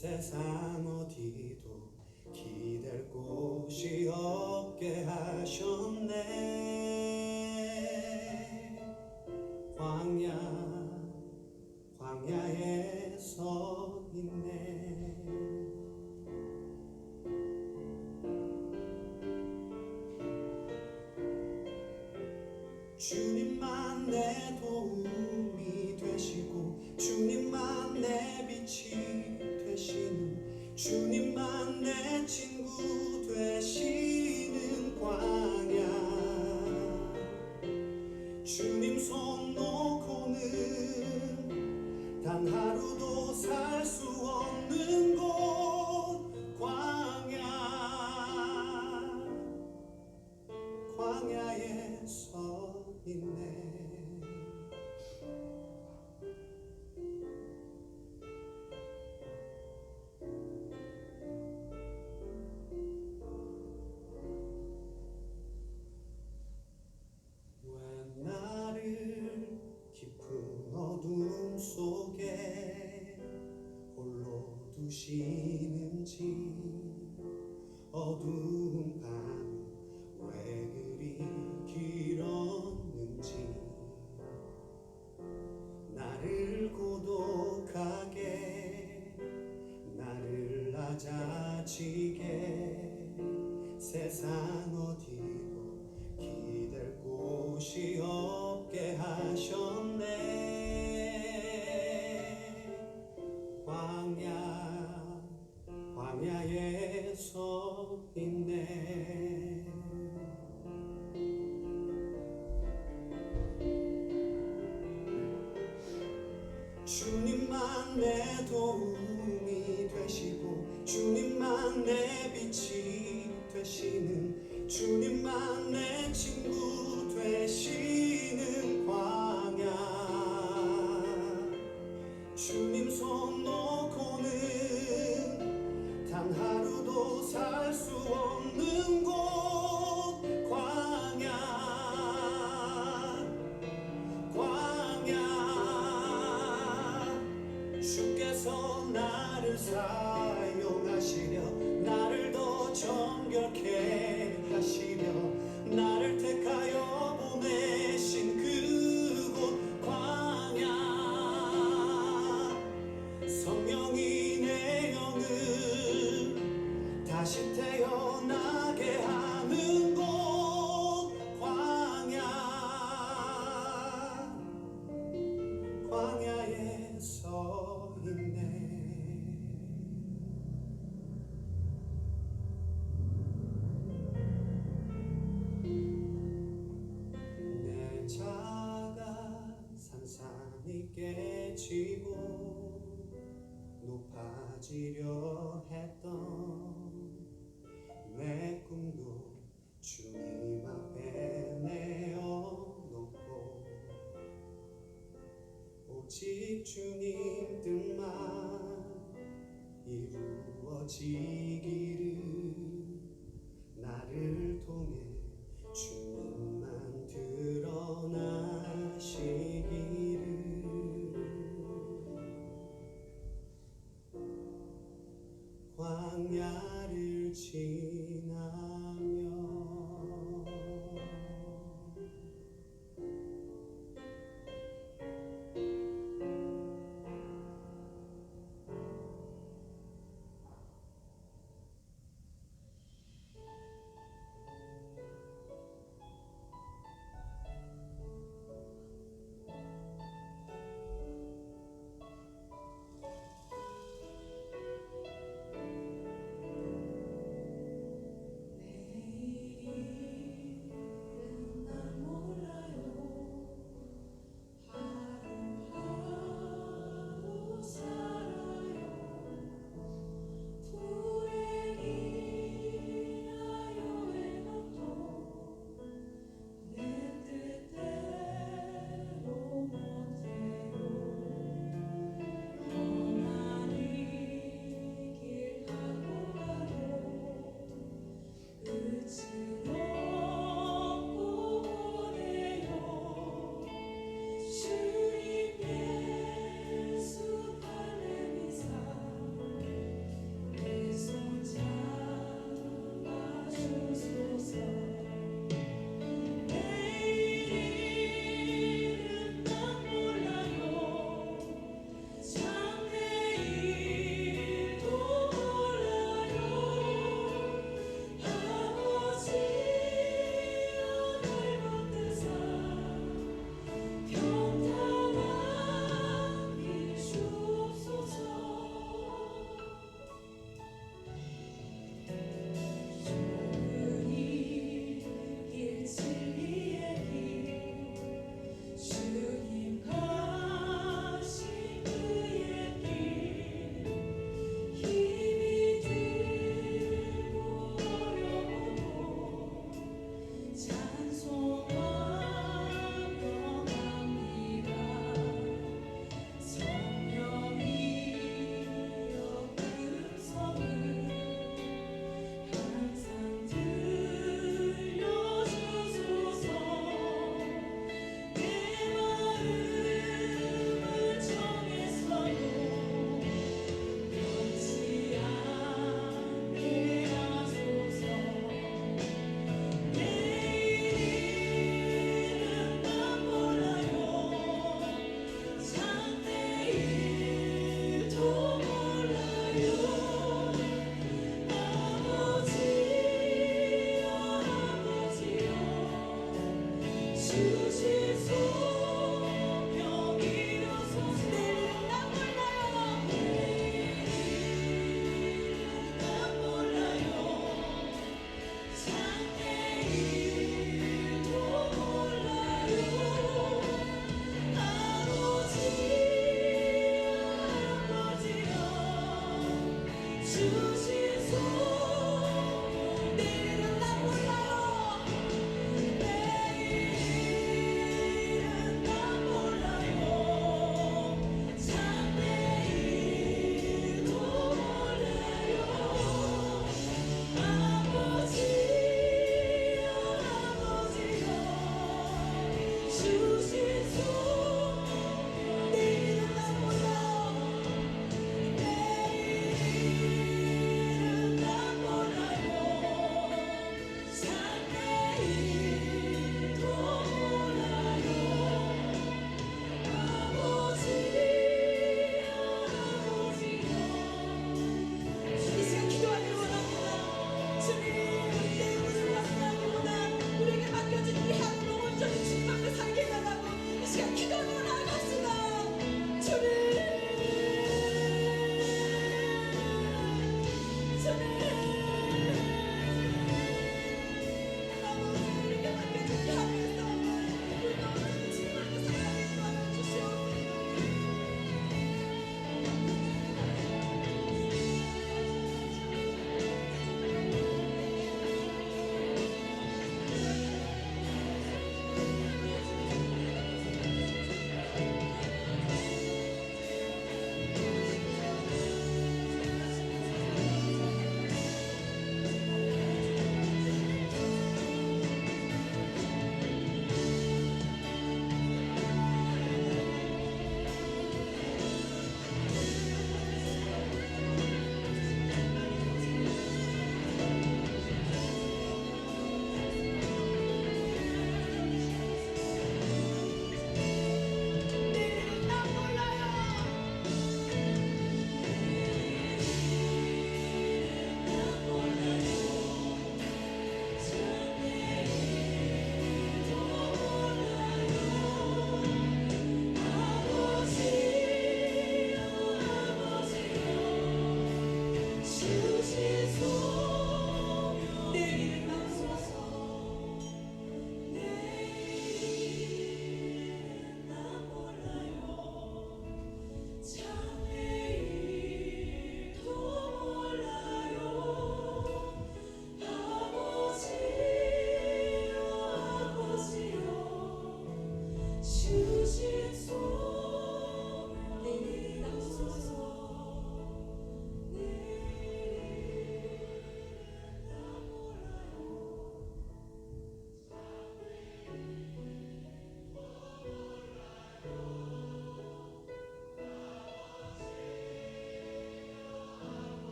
세상 어디도 기댈 곳이 없게 하셨네. 광야에 서 있네. 주님만 내 도움이 되시고 주님만 내 빛이 되시는, 주님만 내 친구 되시는 광야. 주님 손 놓고는 단 하루도 살 수 없는 곳 광야에 서 있네. 왜 나를 깊은 어둠 속에 홀로 두시는지, 어두운 밤 왜 그리 길었는지, 나를 고독하게, 나를 낮아지게, 세상 어디도 기댈 곳이 없게 하셨네. 광야에 서 있네. 주님만 내 도움이 되시고 주님만 내 빛이 되시는, 주님만 내 친구 되시는 광야. 주님 손 놓고는 단 하루도 살 수 없는 곳 광야. 주께서 나를 사용하시려, 나를 더 정결케 하시려, 나를 택하여 보내신 그곳 광야. 성령이 내 영을 다시 태어나게 하는 곳 광야에 서 있네. 내 자가 산산이 깨지고 높아지려 했던 내 꿈도 주님 앞에 내어놓고, 오직 주님 뜻만 이루어지기를, 나를 통해 주님만 드러나시기를. 광야를 지나며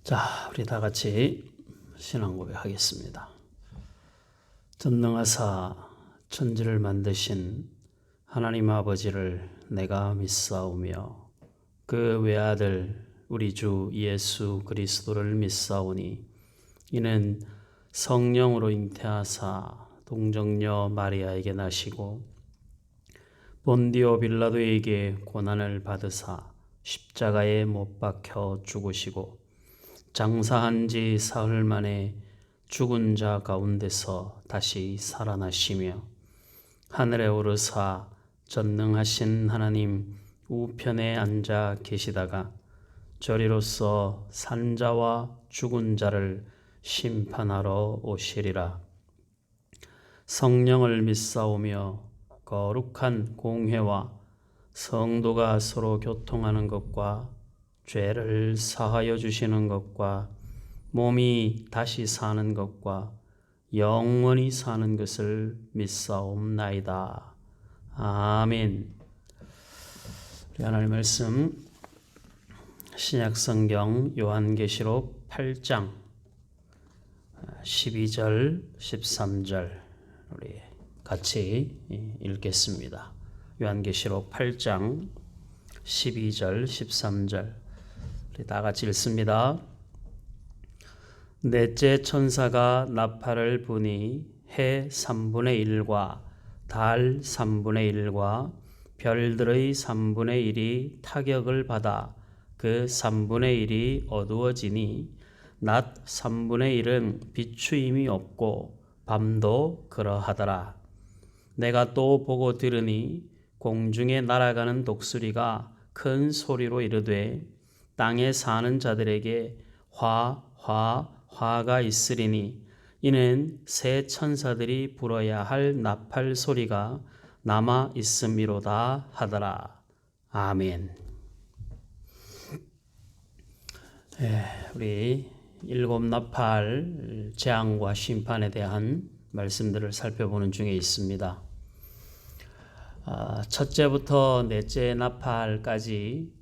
자, 우리 다 같이 신앙 고백하겠습니다. 전능하사 천지를 만드신 하나님 아버지를 내가 믿사오며 그 외아들 우리 주 예수 그리스도를 믿사오니 이는 성령으로 잉태하사 동정녀 마리아에게 나시고 본디오 빌라도에게 고난을 받으사 십자가에 못 박혀 죽으시고 장사한 지 사흘 만에 죽은 자 가운데서 다시 살아나시며 하늘에 오르사 전능하신 하나님 우편에 앉아 계시다가 저리로서 산 자와 죽은 자를 심판하러 오시리라. 성령을 믿사오며 거룩한 공회와 성도가 서로 교통하는 것과 죄를 사하여 주시는 것과 몸이 다시 사는 것과 영원히 사는 것을 믿사옵나이다. 아멘. 우리 하나님 말씀 신약성경 요한계시록 8장 12절 13절 우리 같이 읽겠습니다. 요한계시록 8장 12절 13절 우리 다 같이 읽습니다. 넷째 천사가 나팔을 부니 해 3분의 1과 달 3분의 1과 별들의 3분의 1이 타격을 받아 그 3분의 1이 어두워지니 낮 3분의 1은 비추임이 없고 밤도 그러하더라. 내가 또 보고 들으니 공중에 날아가는 독수리가 큰 소리로 이르되 땅에 사는 자들에게 화가 있으리니 이는 새 천사들이 불어야 할 나팔 소리가 남아 있음이로다 하더라. 아멘. 우리 일곱 나팔 재앙과 심판에 대한 말씀들을 살펴보는 중에 있습니다. 첫째부터 넷째 나팔까지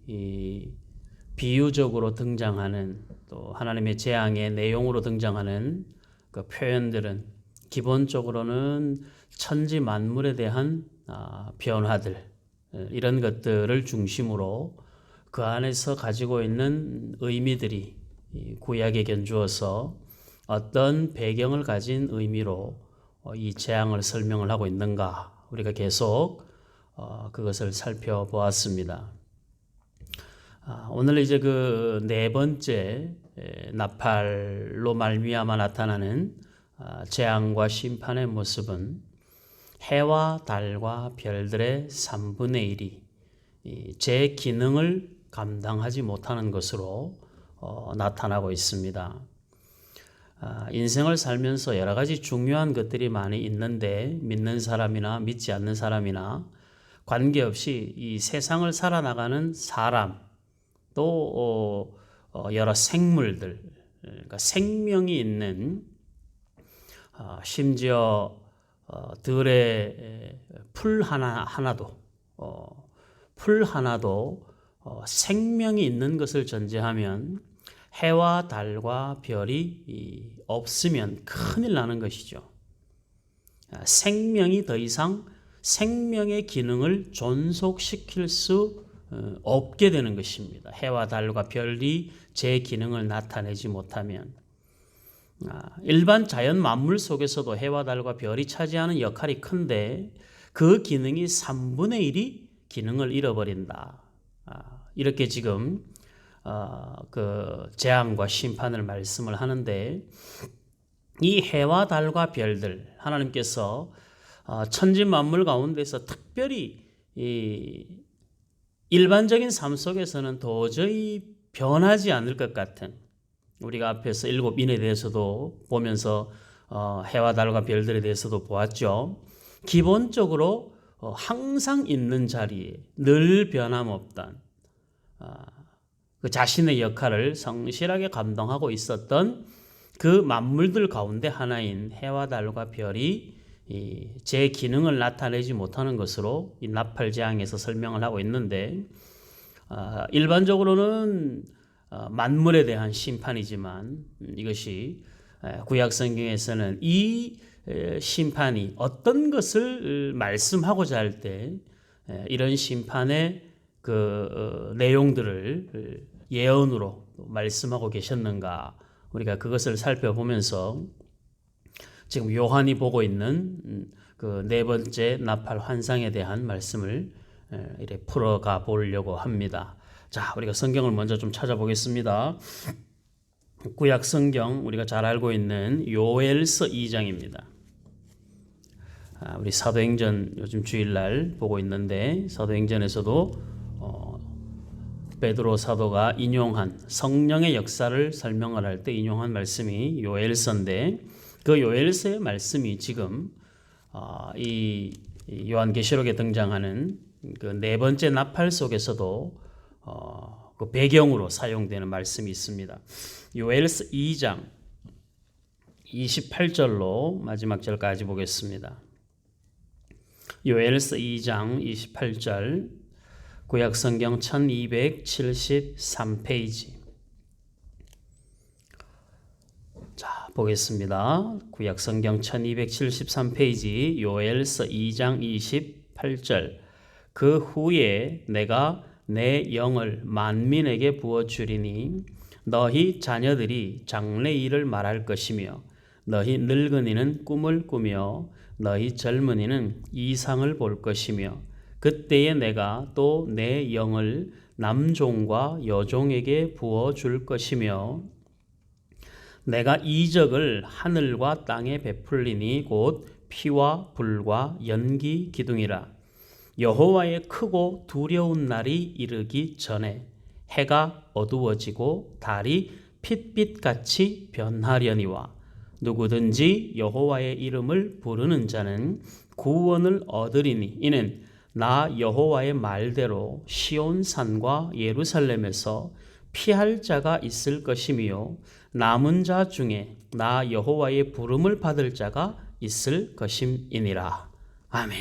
비유적으로 등장하는 또 하나님의 재앙의 내용으로 등장하는 그 표현들은 기본적으로는 천지 만물에 대한 변화들 이런 것들을 중심으로 그 안에서 가지고 있는 의미들이 구약에 견주어서 어떤 배경을 가진 의미로 이 재앙을 설명을 하고 있는가 우리가 계속 그것을 살펴보았습니다. 오늘 이제 그 네 번째 나팔로 말미암아 나타나는 재앙과 심판의 모습은 해와 달과 별들의 3분의 1이 제 기능을 감당하지 못하는 것으로 나타나고 있습니다. 인생을 살면서 여러 가지 중요한 것들이 많이 있는데 믿는 사람이나 믿지 않는 사람이나 관계없이 이 세상을 살아나가는 사람 또 여러 생물들, 그러니까 생명이 있는 심지어 들의 풀 하나도 생명이 있는 것을 전제하면 해와 달과 별이 없으면 큰일 나는 것이죠. 생명이 더 이상 생명의 기능을 존속시킬 수 없게 되는 것입니다. 해와 달과 별이 제 기능을 나타내지 못하면 일반 자연 만물 속에서도 해와 달과 별이 차지하는 역할이 큰데 그 기능이 3분의 1이 기능을 잃어버린다. 이렇게 지금 그 재앙과 심판을 말씀을 하는데 이 해와 달과 별들 하나님께서 천지 만물 가운데서 특별히 이 일반적인 삶 속에서는 도저히 변하지 않을 것 같은 우리가 앞에서 7인에 대해서도 보면서 해와 달과 별들에 대해서도 보았죠. 기본적으로 항상 있는 자리에 늘 변함없던 그 자신의 역할을 성실하게 감당하고 있었던 그 만물들 가운데 하나인 해와 달과 별이 제 기능을 나타내지 못하는 것으로 이 나팔 재앙에서 설명을 하고 있는데 일반적으로는 만물에 대한 심판이지만 이것이 구약 성경에서는 이 심판이 어떤 것을 말씀하고자 할 때 이런 심판의 그 내용들을 예언으로 말씀하고 계셨는가, 우리가 그것을 살펴보면서 지금 요한이 보고 있는 그 네 번째 나팔 환상에 대한 말씀을 이렇게 풀어가 보려고 합니다. 자, 우리가 성경을 먼저 좀 찾아보겠습니다. 구약 성경 우리가 잘 알고 있는 요엘서 2장입니다. 우리 사도행전 요즘 주일날 보고 있는데, 사도행전에서도 베드로 사도가 인용한 성령의 역사를 설명을 할 때 인용한 말씀이 요엘서인데, 그 요엘서의 말씀이 지금 이 요한계시록에 등장하는 그 네 번째 나팔 속에서도 그 배경으로 사용되는 말씀이 있습니다. 요엘서 2장 28절로 마지막 절까지 보겠습니다. 요엘서 2장 28절, 구약성경 1273페이지. 자, 보겠습니다. 구약성경 1273페이지 요엘서 2장 28절. 그 후에 내가 내 영을 만민에게 부어주리니 너희 자녀들이 장래일을 말할 것이며 너희 늙은이는 꿈을 꾸며 너희 젊은이는 이상을 볼 것이며 그때에 내가 또 내 영을 남종과 여종에게 부어줄 것이며 내가 이적을 하늘과 땅에 베풀리니 곧 피와 불과 연기 기둥이라. 여호와의 크고 두려운 날이 이르기 전에 해가 어두워지고 달이 핏빛같이 변하려니와 누구든지 여호와의 이름을 부르는 자는 구원을 얻으리니 이는 나 여호와의 말대로 시온산과 예루살렘에서 피할 자가 있을 것이며 남은 자 중에 나 여호와의 부름을 받을 자가 있을 것임이니라. 아멘.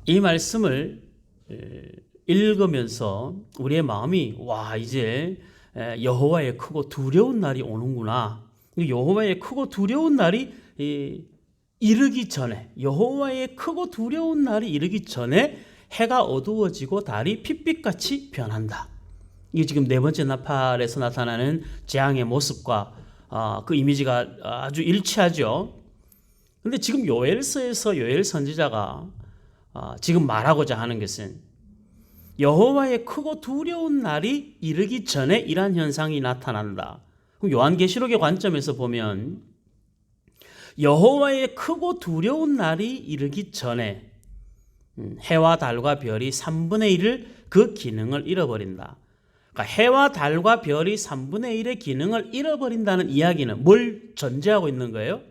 이 말씀을 읽으면서 우리의 마음이 이제 여호와의 크고 두려운 날이 오는구나. 여호와의 크고 두려운 날이 이르기 전에, 여호와의 크고 두려운 날이 이르기 전에 해가 어두워지고 달이 핏빛같이 변한다. 이게 지금 네 번째 나팔에서 나타나는 재앙의 모습과 그 이미지가 아주 일치하죠. 그런데 지금 요엘서에서 요엘 선지자가 지금 말하고자 하는 것은 여호와의 크고 두려운 날이 이르기 전에 이러한 현상이 나타난다. 요한계시록의 관점에서 보면 여호와의 크고 두려운 날이 이르기 전에 해와 달과 별이 3분의 1을 그 기능을 잃어버린다. 그러니까 해와 달과 별이 3분의 1의 기능을 잃어버린다는 이야기는 뭘 전제하고 있는 거예요?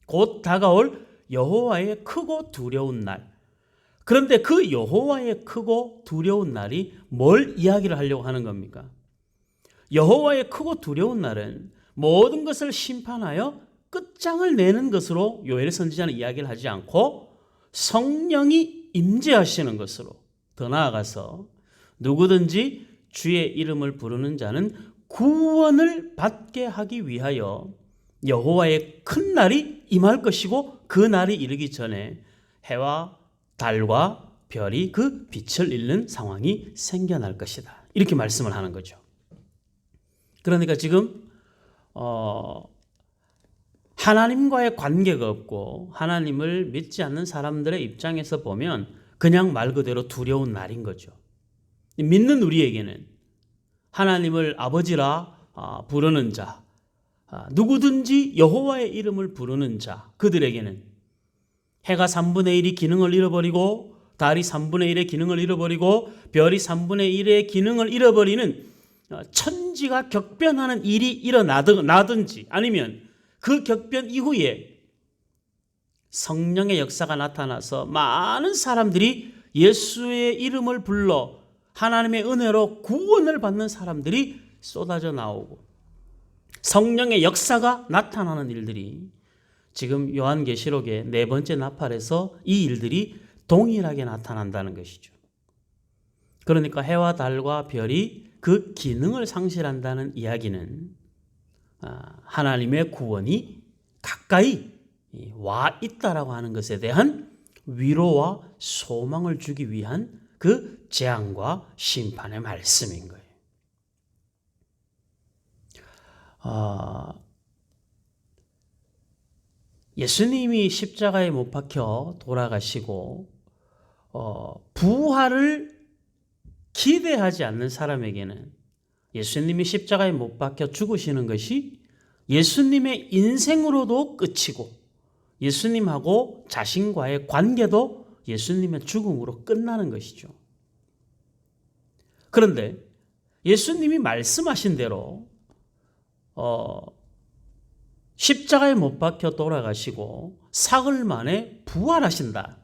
곧 다가올 여호와의 크고 두려운 날. 그런데 그 여호와의 크고 두려운 날이 뭘 이야기를 하려고 하는 겁니까? 여호와의 크고 두려운 날은 모든 것을 심판하여 끝장을 내는 것으로 요엘 선지자는 이야기를 하지 않고 성령이 임재하시는 것으로, 더 나아가서 누구든지 주의 이름을 부르는 자는 구원을 받게 하기 위하여 여호와의 큰 날이 임할 것이고 그 날이 이르기 전에 해와 달과 별이 그 빛을 잃는 상황이 생겨날 것이다. 이렇게 말씀을 하는 거죠. 그러니까 지금 하나님과의 관계가 없고 하나님을 믿지 않는 사람들의 입장에서 보면 그냥 말 그대로 두려운 날인 거죠. 믿는 우리에게는 하나님을 아버지라 부르는 자, 누구든지 여호와의 이름을 부르는 자, 그들에게는 해가 3분의 1이 기능을 잃어버리고 달이 3분의 1의 기능을 잃어버리고 별이 3분의 1의 기능을 잃어버리는 천지가 격변하는 일이 일어나든지 아니면 그 격변 이후에 성령의 역사가 나타나서 많은 사람들이 예수의 이름을 불러 하나님의 은혜로 구원을 받는 사람들이 쏟아져 나오고 성령의 역사가 나타나는 일들이 지금 요한계시록의 네 번째 나팔에서 이 일들이 동일하게 나타난다는 것이죠. 그러니까 해와 달과 별이 그 기능을 상실한다는 이야기는 하나님의 구원이 가까이 와 있다라고 하는 것에 대한 위로와 소망을 주기 위한 그 재앙과 심판의 말씀인 거예요. 예수님이 십자가에 못 박혀 돌아가시고 부활을 기대하지 않는 사람에게는 예수님이 십자가에 못 박혀 죽으시는 것이 예수님의 인생으로도 끝이고 예수님하고 자신과의 관계도 예수님의 죽음으로 끝나는 것이죠. 그런데 예수님이 말씀하신 대로 십자가에 못 박혀 돌아가시고 사흘 만에 부활하신다.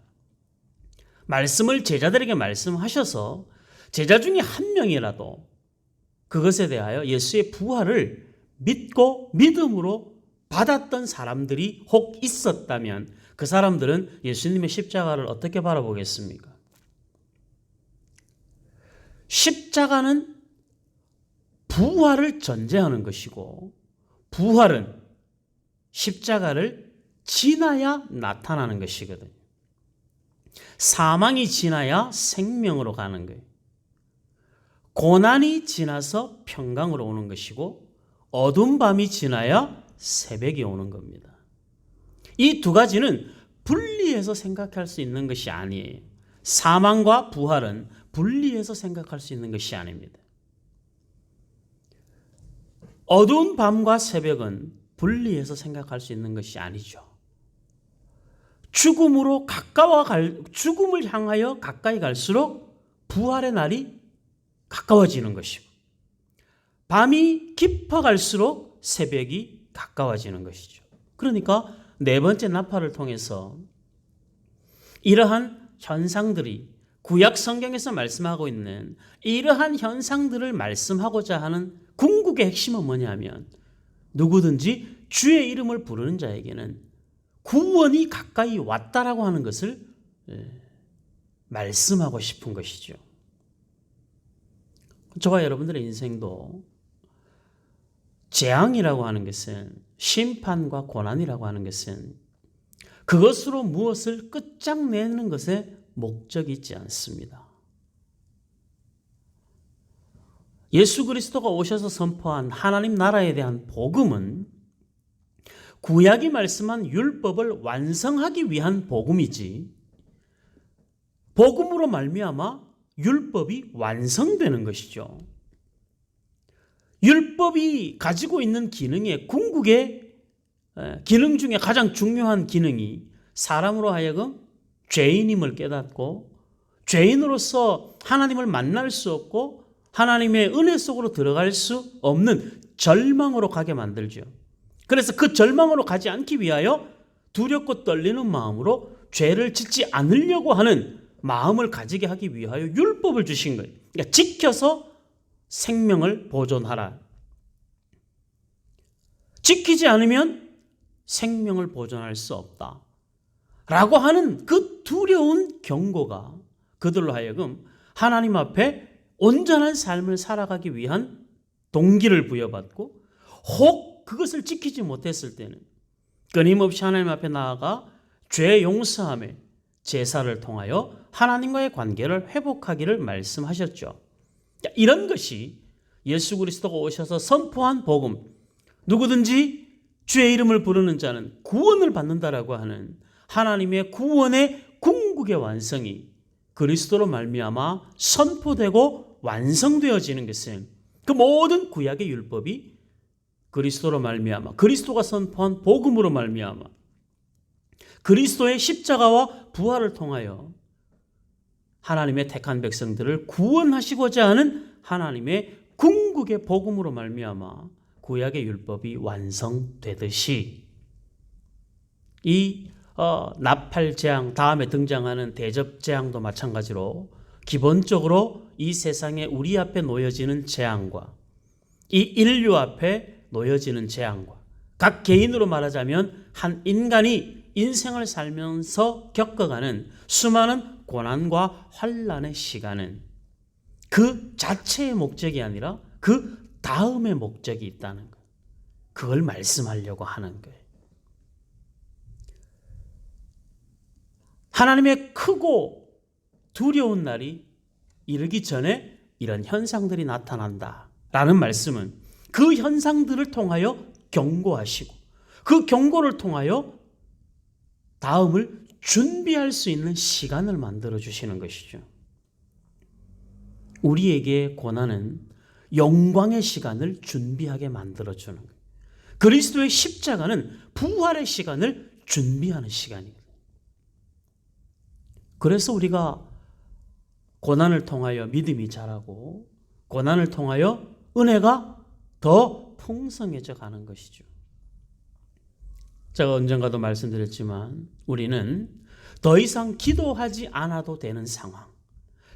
말씀을 제자들에게 말씀하셔서 제자 중에 한 명이라도 그것에 대하여 예수의 부활을 믿고 믿음으로 받았던 사람들이 혹 있었다면 그 사람들은 예수님의 십자가를 어떻게 바라보겠습니까? 십자가는 부활을 전제하는 것이고 부활은 십자가를 지나야 나타나는 것이거든요. 사망이 지나야 생명으로 가는 거예요. 고난이 지나서 평강으로 오는 것이고 어두운 밤이 지나야 새벽이 오는 겁니다. 이 두 가지는 분리해서 생각할 수 있는 것이 아니에요. 사망과 부활은 분리해서 생각할 수 있는 것이 아닙니다. 어두운 밤과 새벽은 분리해서 생각할 수 있는 것이 아니죠. 죽음을 향하여 가까이 갈수록 부활의 날이 가까워지는 것이고 밤이 깊어갈수록 새벽이 가까워지는 것이죠. 그러니까 네 번째 나팔을 통해서 이러한 현상들이 구약 성경에서 말씀하고 있는 이러한 현상들을 말씀하고자 하는 궁극의 핵심은 뭐냐면 누구든지 주의 이름을 부르는 자에게는 구원이 가까이 왔다라고 하는 것을 말씀하고 싶은 것이죠. 저와 여러분들의 인생도 재앙이라고 하는 것은 심판과 고난이라고 하는 것은 그것으로 무엇을 끝장내는 것에 목적이 있지 않습니다. 예수 그리스도가 오셔서 선포한 하나님 나라에 대한 복음은 구약이 말씀한 율법을 완성하기 위한 복음이지 복음으로 말미암아 율법이 완성되는 것이죠. 율법이 가지고 있는 기능의 궁극의 기능 중에 가장 중요한 기능이 사람으로 하여금 죄인임을 깨닫고 죄인으로서 하나님을 만날 수 없고 하나님의 은혜 속으로 들어갈 수 없는 절망으로 가게 만들죠. 그래서 그 절망으로 가지 않기 위하여 두렵고 떨리는 마음으로 죄를 짓지 않으려고 하는 마음을 가지게 하기 위하여 율법을 주신 거예요. 그러니까 지켜서 생명을 보존하라. 지키지 않으면 생명을 보존할 수 없다. 라고 하는 그 두려운 경고가 그들로 하여금 하나님 앞에 온전한 삶을 살아가기 위한 동기를 부여받고 혹 그것을 지키지 못했을 때는 끊임없이 하나님 앞에 나아가 죄 용서함의 제사를 통하여 하나님과의 관계를 회복하기를 말씀하셨죠. 이런 것이 예수 그리스도가 오셔서 선포한 복음, 누구든지 주의 이름을 부르는 자는 구원을 받는다라고 하는 하나님의 구원의 궁극의 완성이 그리스도로 말미암아 선포되고 완성되어지는 것은 그 모든 구약의 율법이 그리스도로 말미암아 그리스도가 선포한 복음으로 말미암아 그리스도의 십자가와 부활을 통하여 하나님의 택한 백성들을 구원하시고자 하는 하나님의 궁극의 복음으로 말미암아 구약의 율법이 완성되듯이 이 나팔재앙 다음에 등장하는 대접재앙도 마찬가지로 기본적으로 이 세상에 우리 앞에 놓여지는 재앙과 이 인류 앞에 놓여지는 재앙과 각 개인으로 말하자면 한 인간이 인생을 살면서 겪어가는 수많은 고난과 환난의 시간은 그 자체의 목적이 아니라 그 다음의 목적이 있다는 거예요. 그걸 말씀하려고 하는 거예요. 하나님의 크고 두려운 날이 이르기 전에 이런 현상들이 나타난다라는 말씀은 그 현상들을 통하여 경고하시고 그 경고를 통하여 다음을 준비할 수 있는 시간을 만들어 주시는 것이죠. 우리에게 고난은 영광의 시간을 준비하게 만들어 주는 거예요. 그리스도의 십자가는 부활의 시간을 준비하는 시간이에요. 그래서 우리가 고난을 통하여 믿음이 자라고 고난을 통하여 은혜가 더 풍성해져 가는 것이죠. 제가 언젠가도 말씀드렸지만 우리는 더 이상 기도하지 않아도 되는 상황,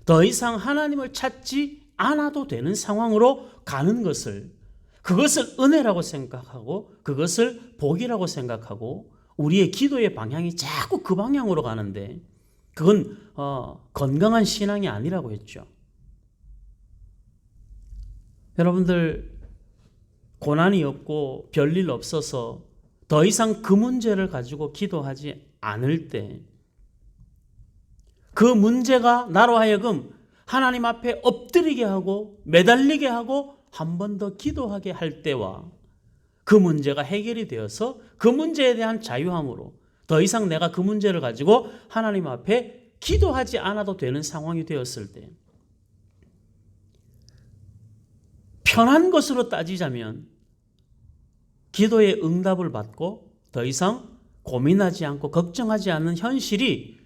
더 이상 하나님을 찾지 않아도 되는 상황으로 가는 그것을 은혜라고 생각하고 그것을 복이라고 생각하고 우리의 기도의 방향이 자꾸 그 방향으로 가는데 그건 건강한 신앙이 아니라고 했죠. 여러분들 고난이 없고 별일 없어서 더 이상 그 문제를 가지고 기도하지 않을 때 그 문제가 나로 하여금 하나님 앞에 엎드리게 하고 매달리게 하고 한 번 더 기도하게 할 때와 그 문제가 해결이 되어서 그 문제에 대한 자유함으로 더 이상 내가 그 문제를 가지고 하나님 앞에 기도하지 않아도 되는 상황이 되었을 때 편한 것으로 따지자면 기도의 응답을 받고 더 이상 고민하지 않고 걱정하지 않는 현실이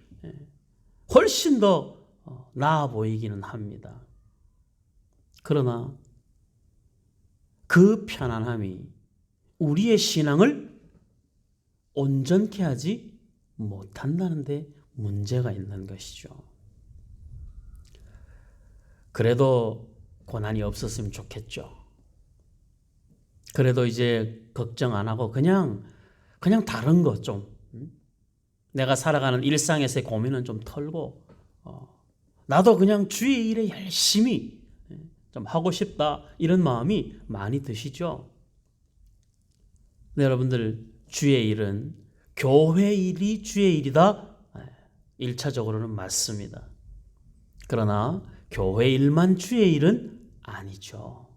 훨씬 더 나아 보이기는 합니다. 그러나 그 편안함이 우리의 신앙을 온전케 하지 못한다는 데 문제가 있는 것이죠. 그래도 고난이 없었으면 좋겠죠. 그래도 이제 걱정 안 하고 그냥 다른 거 좀 내가 살아가는 일상에서의 고민은 좀 털고 나도 그냥 주의 일에 열심히 좀 하고 싶다 이런 마음이 많이 드시죠. 네, 여러분들 주의 일은 교회 일이 주의 일이다 1차적으로는 맞습니다. 그러나 교회 일만 주의 일은 아니죠.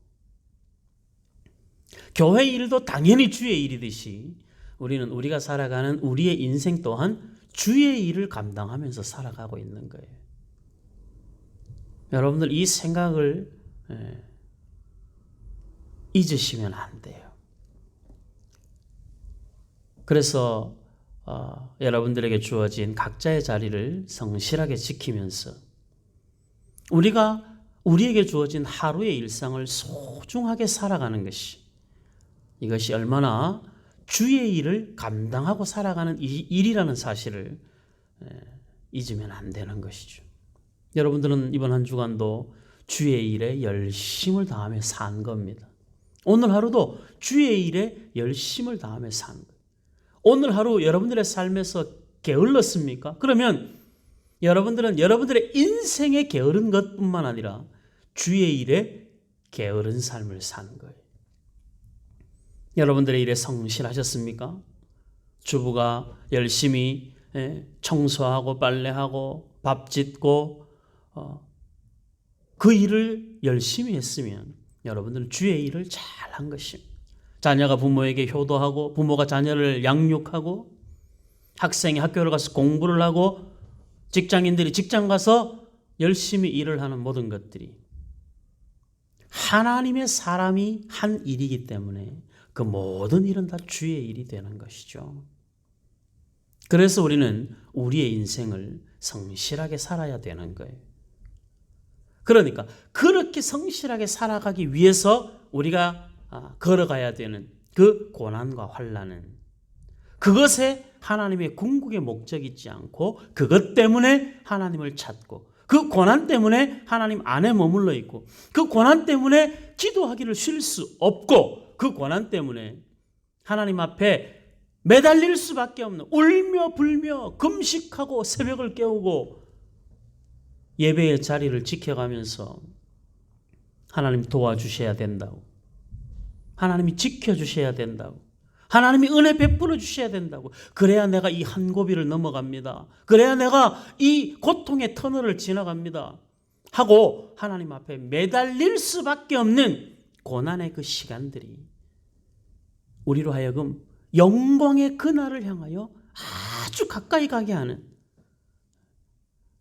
교회 일도 당연히 주의 일이듯이 우리는 우리가 살아가는 우리의 인생 또한 주의 일을 감당하면서 살아가고 있는 거예요. 여러분들 이 생각을 잊으시면 안 돼요. 그래서 여러분들에게 주어진 각자의 자리를 성실하게 지키면서 우리에게 주어진 하루의 일상을 소중하게 살아가는 이것이 얼마나 주의 일을 감당하고 살아가는 일이라는 사실을 잊으면 안 되는 것이죠. 여러분들은 이번 한 주간도 주의 일에 열심을 다하며 산 겁니다. 오늘 하루도 주의 일에 열심을 다하며 산 거예요. 오늘 하루 여러분들의 삶에서 게을렀습니까? 그러면 여러분들은 여러분들의 인생에 게으른 것뿐만 아니라 주의 일에 게으른 삶을 사는 거예요. 여러분들의 일에 성실하셨습니까? 주부가 열심히 청소하고 빨래하고 밥 짓고 그 일을 열심히 했으면 여러분들은 주의 일을 잘한 것입니다. 자녀가 부모에게 효도하고 부모가 자녀를 양육하고 학생이 학교를 가서 공부를 하고 직장인들이 직장 가서 열심히 일을 하는 모든 것들이 하나님의 사람이 한 일이기 때문에 그 모든 일은 다 주의 일이 되는 것이죠. 그래서 우리는 우리의 인생을 성실하게 살아야 되는 거예요. 그러니까 그렇게 성실하게 살아가기 위해서 우리가 걸어가야 되는 그 고난과 환난은 그것에 하나님의 궁극의 목적이 있지 않고 그것 때문에 하나님을 찾고 그 고난 때문에 하나님 안에 머물러 있고 그 고난 때문에 기도하기를 쉴 수 없고 그 고난 때문에 하나님 앞에 매달릴 수밖에 없는 울며 불며 금식하고 새벽을 깨우고 예배의 자리를 지켜가면서 하나님 도와주셔야 된다고. 하나님이 지켜주셔야 된다고. 하나님이 은혜 베풀어 주셔야 된다고. 그래야 내가 이 한 고비를 넘어갑니다. 그래야 내가 이 고통의 터널을 지나갑니다. 하고 하나님 앞에 매달릴 수밖에 없는 고난의 그 시간들이 우리로 하여금 영광의 그날을 향하여 아주 가까이 가게 하는,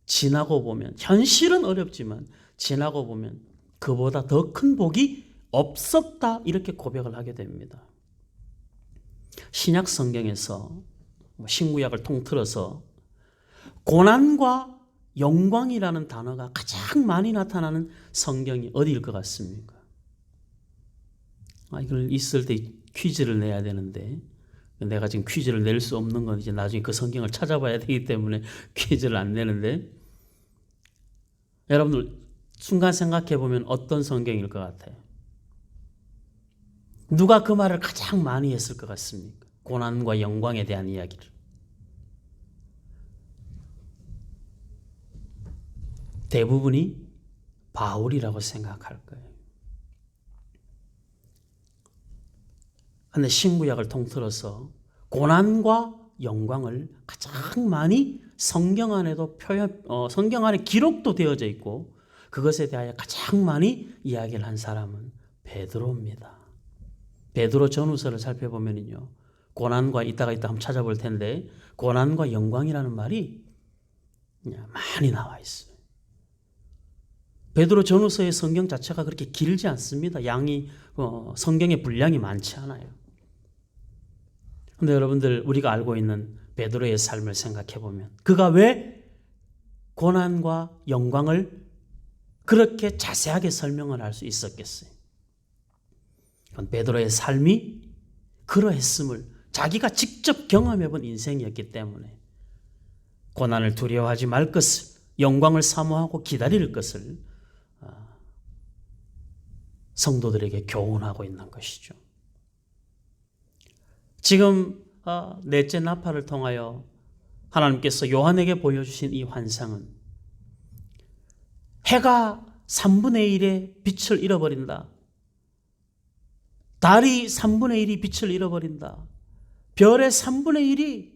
지나고 보면, 현실은 어렵지만 지나고 보면 그보다 더 큰 복이 없었다, 이렇게 고백을 하게 됩니다. 신약 성경에서 신구약을 통틀어서 고난과 영광이라는 단어가 가장 많이 나타나는 성경이 어디일 것 같습니까? 이걸 있을 때 퀴즈를 내야 되는데 내가 지금 퀴즈를 낼 수 없는 건 이제 나중에 그 성경을 찾아봐야 되기 때문에 퀴즈를 안 내는데, 여러분들 순간 생각해 보면 어떤 성경일 것 같아요? 누가 그 말을 가장 많이 했을 것 같습니까? 고난과 영광에 대한 이야기를. 대부분이 바울이라고 생각할 거예요. 그런데 신구약을 통틀어서 고난과 영광을 가장 많이 성경 안에도 성경 안에 기록도 되어져 있고 그것에 대하여 가장 많이 이야기를 한 사람은 베드로입니다. 베드로 전후서를 살펴보면요, 고난과 이따가 한번 찾아볼 텐데 고난과 영광이라는 말이 많이 나와 있어요. 베드로 전후서의 성경 자체가 그렇게 길지 않습니다. 성경의 분량이 많지 않아요. 그런데 여러분들, 우리가 알고 있는 베드로의 삶을 생각해 보면 그가 왜 고난과 영광을 그렇게 자세하게 설명을 할 수 있었겠어요? 그건 베드로의 삶이 그러했음을 자기가 직접 경험해 본 인생이었기 때문에 고난을 두려워하지 말 것을, 영광을 사모하고 기다릴 것을 성도들에게 교훈하고 있는 것이죠. 지금 넷째 나팔을 통하여 하나님께서 요한에게 보여주신 이 환상은 해가 3분의 1의 빛을 잃어버린다. 달이 3분의 1이 빛을 잃어버린다. 별의 3분의 1이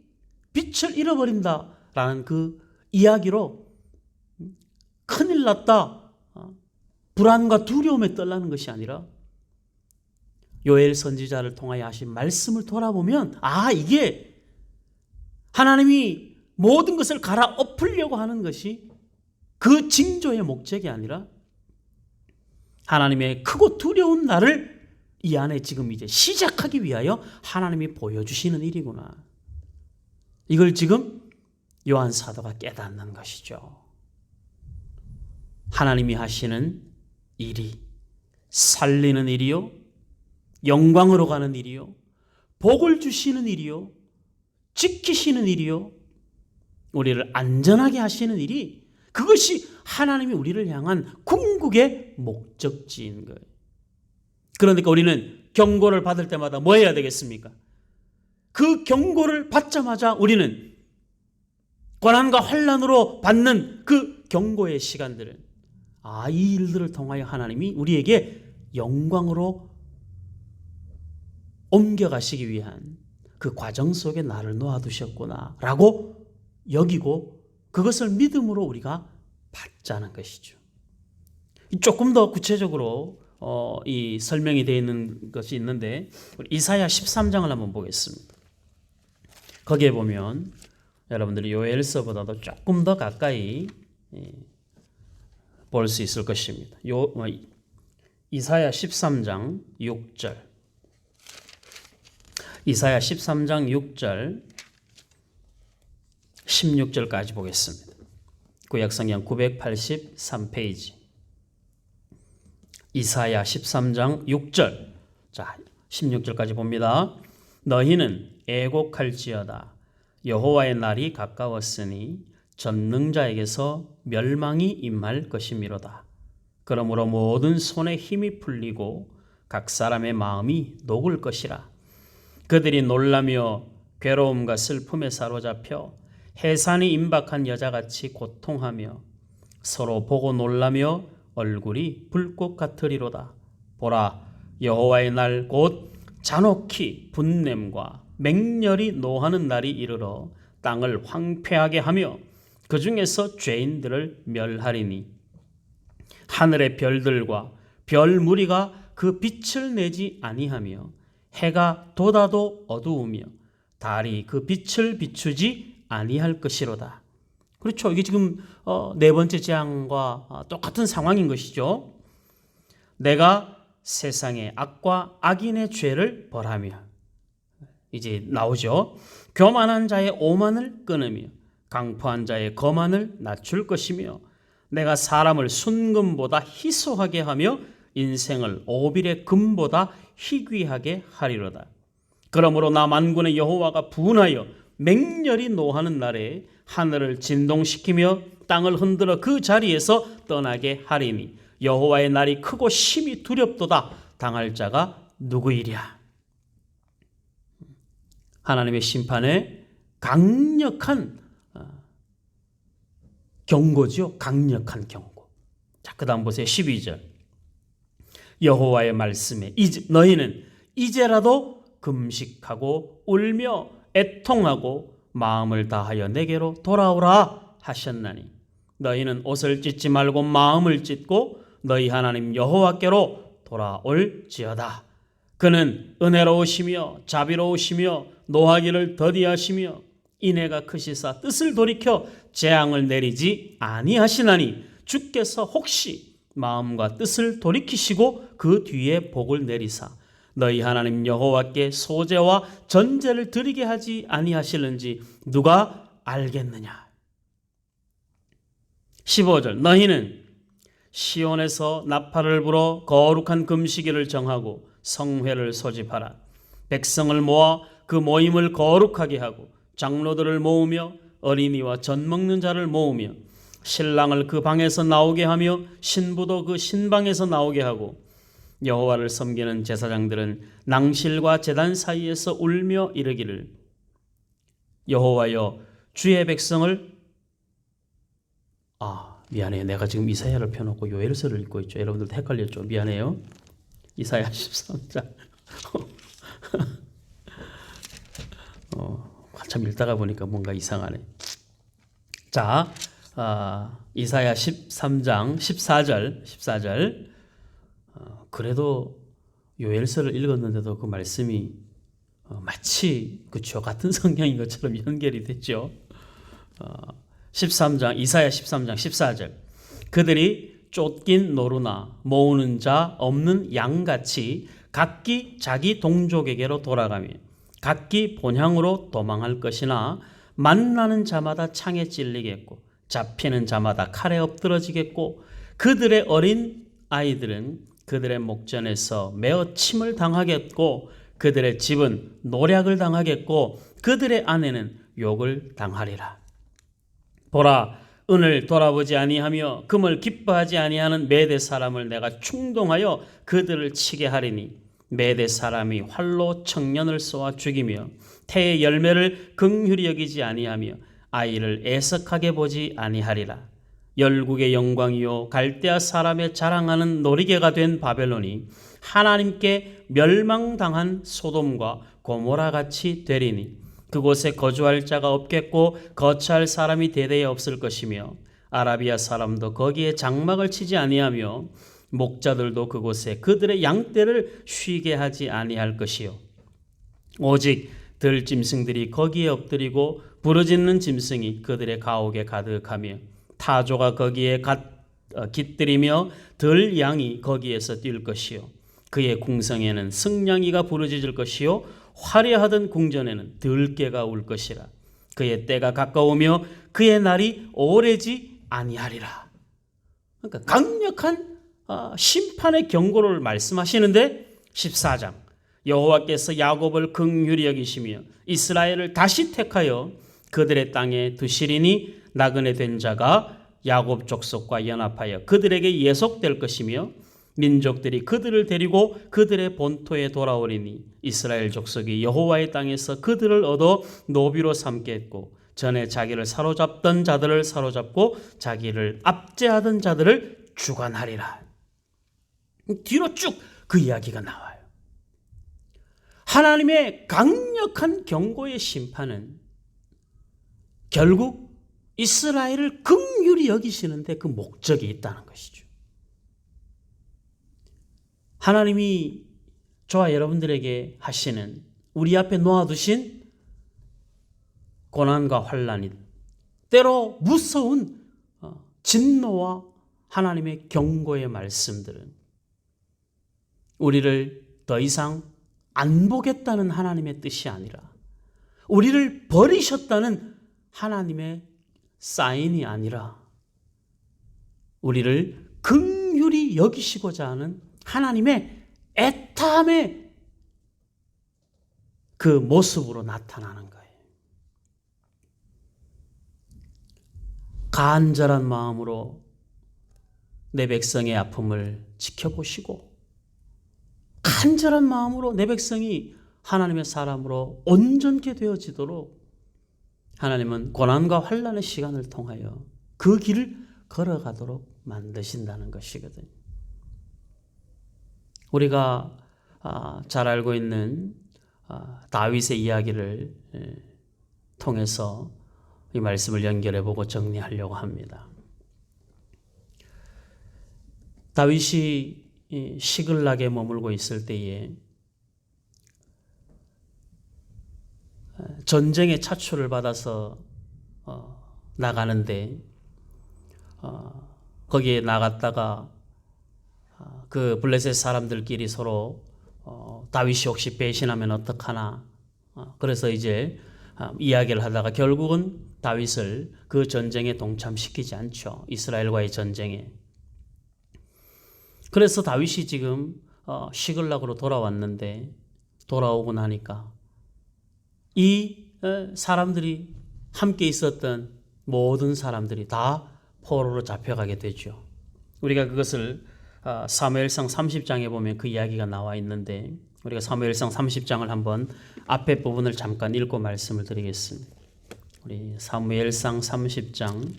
빛을 잃어버린다. 라는 그 이야기로 큰일 났다, 불안과 두려움에 떨라는 것이 아니라 요엘 선지자를 통하여 하신 말씀을 돌아보면 이게 하나님이 모든 것을 갈아엎으려고 하는 것이 그 징조의 목적이 아니라 하나님의 크고 두려운 날을 이 안에 지금 이제 시작하기 위하여 하나님이 보여주시는 일이구나. 이걸 지금 요한 사도가 깨닫는 것이죠. 하나님이 하시는 일이 살리는 일이요, 영광으로 가는 일이요, 복을 주시는 일이요, 지키시는 일이요, 우리를 안전하게 하시는 일이, 그것이 하나님이 우리를 향한 궁극의 목적지인 거예요. 그러니까 우리는 경고를 받을 때마다 뭐 해야 되겠습니까? 그 경고를 받자마자 우리는 고난과 환난으로 받는 그 경고의 시간들은 이 일들을 통하여 하나님이 우리에게 영광으로 옮겨가시기 위한 그 과정 속에 나를 놓아두셨구나 라고 여기고 그것을 믿음으로 우리가 받자는 것이죠. 조금 더 구체적으로 이 설명이 되어 있는 것이 있는데 이사야 13장을 한번 보겠습니다. 거기에 보면 여러분들이 요엘서보다도 조금 더 가까이 볼 수 있을 것입니다. 이사야 13장 6절, 이사야 13장 6절 16절까지 보겠습니다. 구약성경 983페이지 이사야 13장 6절, 자 16절까지 봅니다. 너희는 애곡할지어다. 여호와의 날이 가까웠으니 전능자에게서 멸망이 임할 것이미로다. 그러므로 모든 손에 힘이 풀리고 각 사람의 마음이 녹을 것이라. 그들이 놀라며 괴로움과 슬픔에 사로잡혀 해산이 임박한 여자같이 고통하며 서로 보고 놀라며 얼굴이 불꽃 같으리로다. 보라, 여호와의 날 곧 잔혹히 분냄과 맹렬히 노하는 날이 이르러 땅을 황폐하게 하며 그 중에서 죄인들을 멸하리니 하늘의 별들과 별 무리가 그 빛을 내지 아니하며 해가 돋아도 어두우며 달이 그 빛을 비추지 아니할 것이로다. 그렇죠. 이게 지금 네 번째 재앙과 똑같은 상황인 것이죠. 내가 세상의 악과 악인의 죄를 벌하며, 이제 나오죠. 교만한 자의 오만을 끊으며 강포한 자의 거만을 낮출 것이며 내가 사람을 순금보다 희소하게 하며 인생을 오빌의 금보다 희귀하게 하리로다. 그러므로 나 만군의 여호와가 분하여 맹렬히 노하는 날에 하늘을 진동시키며 땅을 흔들어 그 자리에서 떠나게 하리니 여호와의 날이 크고 심히 두렵도다. 당할 자가 누구이랴. 하나님의 심판에 강력한 경고죠. 강력한 경고. 자, 그 다음 보세요. 12절. 여호와의 말씀에 너희는 이제라도 금식하고 울며 애통하고 마음을 다하여 내게로 돌아오라 하셨나니 너희는 옷을 찢지 말고 마음을 찢고 너희 하나님 여호와께로 돌아올지어다. 그는 은혜로우시며 자비로우시며 노하기를 더디하시며 인애가 크시사 뜻을 돌이켜 재앙을 내리지 아니하시나니 주께서 혹시 마음과 뜻을 돌이키시고 그 뒤에 복을 내리사 너희 하나님 여호와께 소제와 전제를 드리게 하지 아니하실는지 누가 알겠느냐. 15절. 너희는 시온에서 나팔을 불어 거룩한 금식일을 정하고 성회를 소집하라. 백성을 모아 그 모임을 거룩하게 하고 장로들을 모으며 어린이와 젖 먹는 자를 모으며 신랑을 그 방에서 나오게 하며 신부도 그 신방에서 나오게 하고 여호와를 섬기는 제사장들은 낭실과 제단 사이에서 울며 이르기를 여호와여 주의 백성을 미안해요. 내가 지금 이사야를 펴놓고 요엘서를 읽고 있죠. 여러분들도 헷갈렸죠. 미안해요. 이사야 13장 한참 읽다가 보니까 뭔가 이상하네. 자, 이사야 13장 14절 그래도 요엘서를 읽었는데도 그 말씀이 마치 그쵸 같은 성경인 것처럼 연결이 됐죠. 13장 이사야 13장 14절 그들이 쫓긴 노루나 모으는 자 없는 양같이 각기 자기 동족에게로 돌아가며 각기 본향으로 도망할 것이나 만나는 자마다 창에 찔리겠고 잡히는 자마다 칼에 엎드러지겠고 그들의 어린 아이들은 그들의 목전에서 메어 침을 당하겠고 그들의 집은 노략을 당하겠고 그들의 아내는 욕을 당하리라. 보라, 은을 돌아보지 아니하며 금을 기뻐하지 아니하는 메대 사람을 내가 충동하여 그들을 치게 하리니 메대 사람이 활로 청년을 쏘아 죽이며 태의 열매를 긍휼히 여기지 아니하며 아이를 애석하게 보지 아니하리라. 열국의 영광이요 갈대아 사람의 자랑하는 놀이개가 된 바벨론이 하나님께 멸망당한 소돔과 고모라 같이 되리니 그곳에 거주할 자가 없겠고 거처할 사람이 대대에 없을 것이며 아라비아 사람도 거기에 장막을 치지 아니하며 목자들도 그곳에 그들의 양떼를 쉬게 하지 아니할 것이요 오직 들짐승들이 거기에 엎드리고 부르짖는 짐승이 그들의 가옥에 가득하며 타조가 거기에 깃들이며 들양이 거기에서 뛸 것이요 그의 궁성에는 승냥이가 부르짖을 것이요 화려하던 궁전에는 들깨가 울 것이라. 그의 때가 가까우며 그의 날이 오래지 아니하리라. 그러니까 강력한 심판의 경고를 말씀하시는데 14장 여호와께서 야곱을 긍휼히 여기시며 이스라엘을 다시 택하여 그들의 땅에 두시리니 나그네 된 자가 야곱 족속과 연합하여 그들에게 예속될 것이며 민족들이 그들을 데리고 그들의 본토에 돌아오리니 이스라엘 족속이 여호와의 땅에서 그들을 얻어 노비로 삼겠고 전에 자기를 사로잡던 자들을 사로잡고 자기를 압제하던 자들을 주관하리라. 뒤로 쭉 그 이야기가 나와요. 하나님의 강력한 경고의 심판은 결국 이스라엘을 긍휼히 여기시는데 그 목적이 있다는 것이죠. 하나님이 저와 여러분들에게 하시는, 우리 앞에 놓아두신 고난과 환난이 때로 무서운 진노와 하나님의 경고의 말씀들은 우리를 더 이상 안 보겠다는 하나님의 뜻이 아니라 우리를 버리셨다는 하나님의 사인이 아니라 우리를 긍휼히 여기시고자 하는 하나님의 애탐의 그 모습으로 나타나는 거예요. 간절한 마음으로 내 백성의 아픔을 지켜보시고 간절한 마음으로 내 백성이 하나님의 사람으로 온전케 되어지도록 하나님은 고난과 환난의 시간을 통하여 그 길을 걸어가도록 만드신다는 것이거든요. 우리가 잘 알고 있는 다윗의 이야기를 통해서 이 말씀을 연결해보고 정리하려고 합니다. 다윗이 시글락에 머물고 있을 때에 전쟁의 차출을 받아서 나가는데 거기에 나갔다가 그 블레셋 사람들끼리 서로 다윗이 혹시 배신하면 어떡하나, 그래서 이제 이야기를 하다가 결국은 다윗을 그 전쟁에 동참시키지 않죠. 이스라엘과의 전쟁에. 그래서 다윗이 지금 시글락으로 돌아왔는데, 돌아오고 나니까 이 사람들이 함께 있었던 모든 사람들이 다 포로로 잡혀가게 되죠. 우리가 그것을 사무엘상 30장에 보면 그 이야기가 나와 있는데, 우리가 사무엘상 30장을 한번 앞에 부분을 잠깐 읽고 말씀을 드리겠습니다. 우리 사무엘상 30장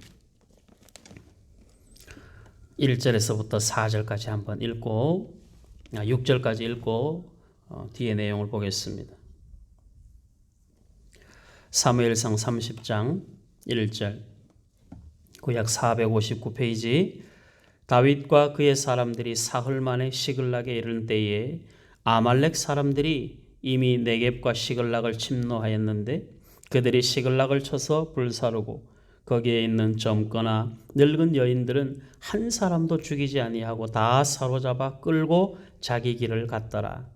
1절에서부터 4절까지 한번 읽고 6절까지 읽고 뒤에 내용을 보겠습니다. 사무엘상 30장 1절, 구약 459페이지. 다윗과 그의 사람들이 사흘 만에 시글락에 이른 때에 아말렉 사람들이 이미 네겝과 시글락을 침노하였는데 그들이 시글락을 쳐서 불사르고 거기에 있는 젊거나 늙은 여인들은 한 사람도 죽이지 아니하고 다 사로잡아 끌고 자기 길을 갔더라.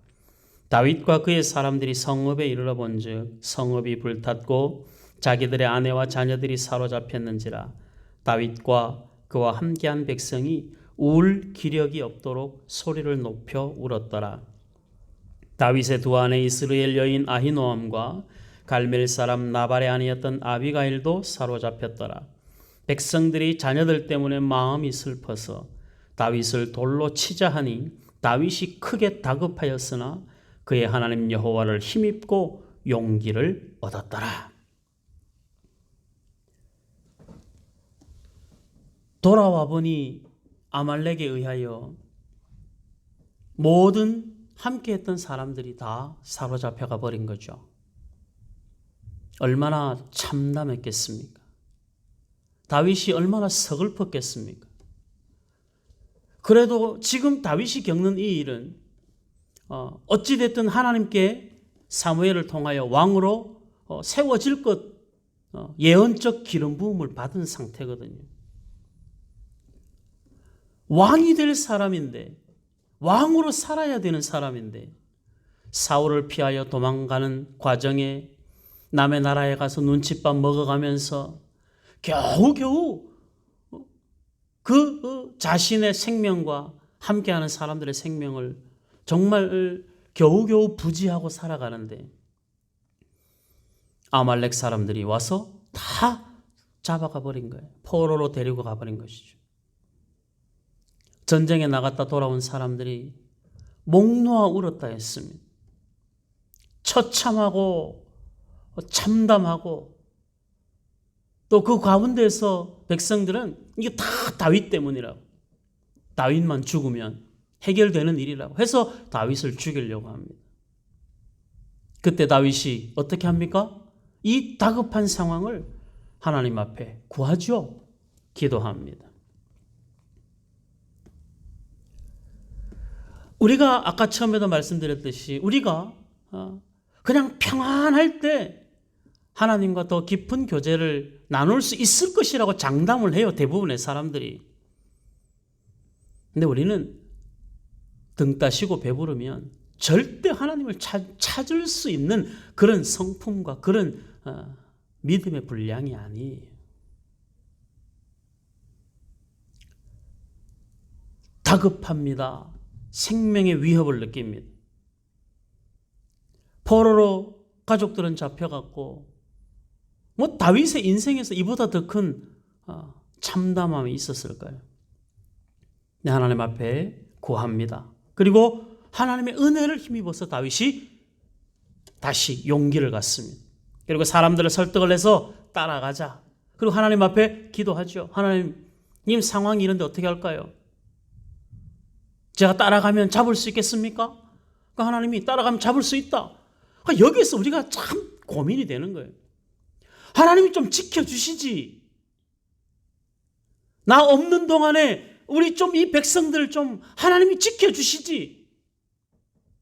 다윗과 그의 사람들이 성읍에 이르러 본즉 성읍이 불탔고 자기들의 아내와 자녀들이 사로잡혔는지라. 다윗과 그와 함께한 백성이 울 기력이 없도록 소리를 높여 울었더라. 다윗의 두 아내 이스라엘 여인 아히노암과 갈멜 사람 나발의 아내였던 아비가일도 사로잡혔더라. 백성들이 자녀들 때문에 마음이 슬퍼서 다윗을 돌로 치자 하니 다윗이 크게 다급하였으나 그의 하나님 여호와를 힘입고 용기를 얻었더라. 돌아와 보니 아말렉에 의하여 모든 함께했던 사람들이 다 사로잡혀가 버린 거죠. 얼마나 참담했겠습니까? 다윗이 얼마나 서글펐겠습니까? 그래도 지금 다윗이 겪는 이 일은 어찌됐든 하나님께 사무엘을 통하여 왕으로 세워질 것 예언적 기름 부음을 받은 상태거든요. 왕이 될 사람인데, 왕으로 살아야 되는 사람인데 사울을 피하여 도망가는 과정에 남의 나라에 가서 눈칫밥 먹어가면서 겨우겨우 그 자신의 생명과 함께하는 사람들의 생명을 정말 겨우겨우 부지하고 살아가는데 아말렉 사람들이 와서 다 잡아가 버린 거예요. 포로로 데리고 가버린 것이죠. 전쟁에 나갔다 돌아온 사람들이 목 놓아 울었다 했습니다. 처참하고 참담하고 또 그 가운데서 백성들은 이게 다 다윗 때문이라고, 다윗만 죽으면 해결되는 일이라고 해서 다윗을 죽이려고 합니다. 그때 다윗이 어떻게 합니까? 이 다급한 상황을 하나님 앞에 구하죠. 기도합니다. 우리가 아까 처음에도 말씀드렸듯이 우리가 그냥 평안할 때 하나님과 더 깊은 교제를 나눌 수 있을 것이라고 장담을 해요. 대부분의 사람들이. 근데 우리는 등 따시고 배부르면 절대 하나님을 찾을 수 있는 그런 성품과 그런 믿음의 분량이 아니에요. 다급합니다. 생명의 위협을 느낍니다. 포로로 가족들은 잡혀갔고 다윗의 인생에서 이보다 더 큰 참담함이 있었을까요? 네, 하나님 앞에 구합니다. 그리고 하나님의 은혜를 힘입어서 다윗이 다시 용기를 갖습니다. 그리고 사람들을 설득을 해서 따라가자. 그리고 하나님 앞에 기도하죠. 하나님, 상황이 이런데 어떻게 할까요? 제가 따라가면 잡을 수 있겠습니까? 그러니까 하나님이 따라가면 잡을 수 있다. 그러니까 여기서 우리가 참 고민이 되는 거예요. 하나님이 좀 지켜주시지. 나 없는 동안에 우리 좀 이 백성들을 좀 하나님이 지켜주시지.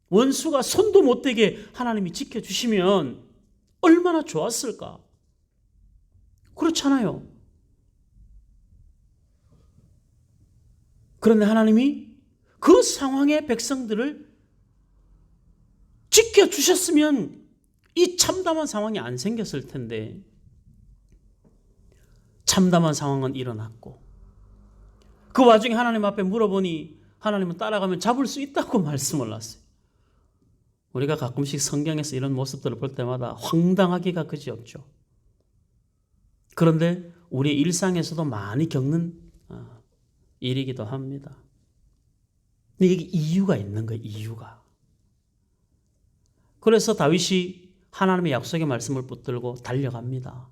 원수가 손도 못 대게 하나님이 지켜주시면 얼마나 좋았을까. 그렇잖아요. 그런데 하나님이 그 상황의 백성들을 지켜주셨으면 이 참담한 상황이 안 생겼을 텐데 참담한 상황은 일어났고 그 와중에 하나님 앞에 물어보니 하나님은 따라가면 잡을 수 있다고 말씀을 하세요. 우리가 가끔씩 성경에서 이런 모습들을 볼 때마다 황당하기가 그지없죠. 그런데 우리 일상에서도 많이 겪는 일이기도 합니다. 근데 이게 이유가 있는 거예요. 이유가. 그래서 다윗이 하나님의 약속의 말씀을 붙들고 달려갑니다.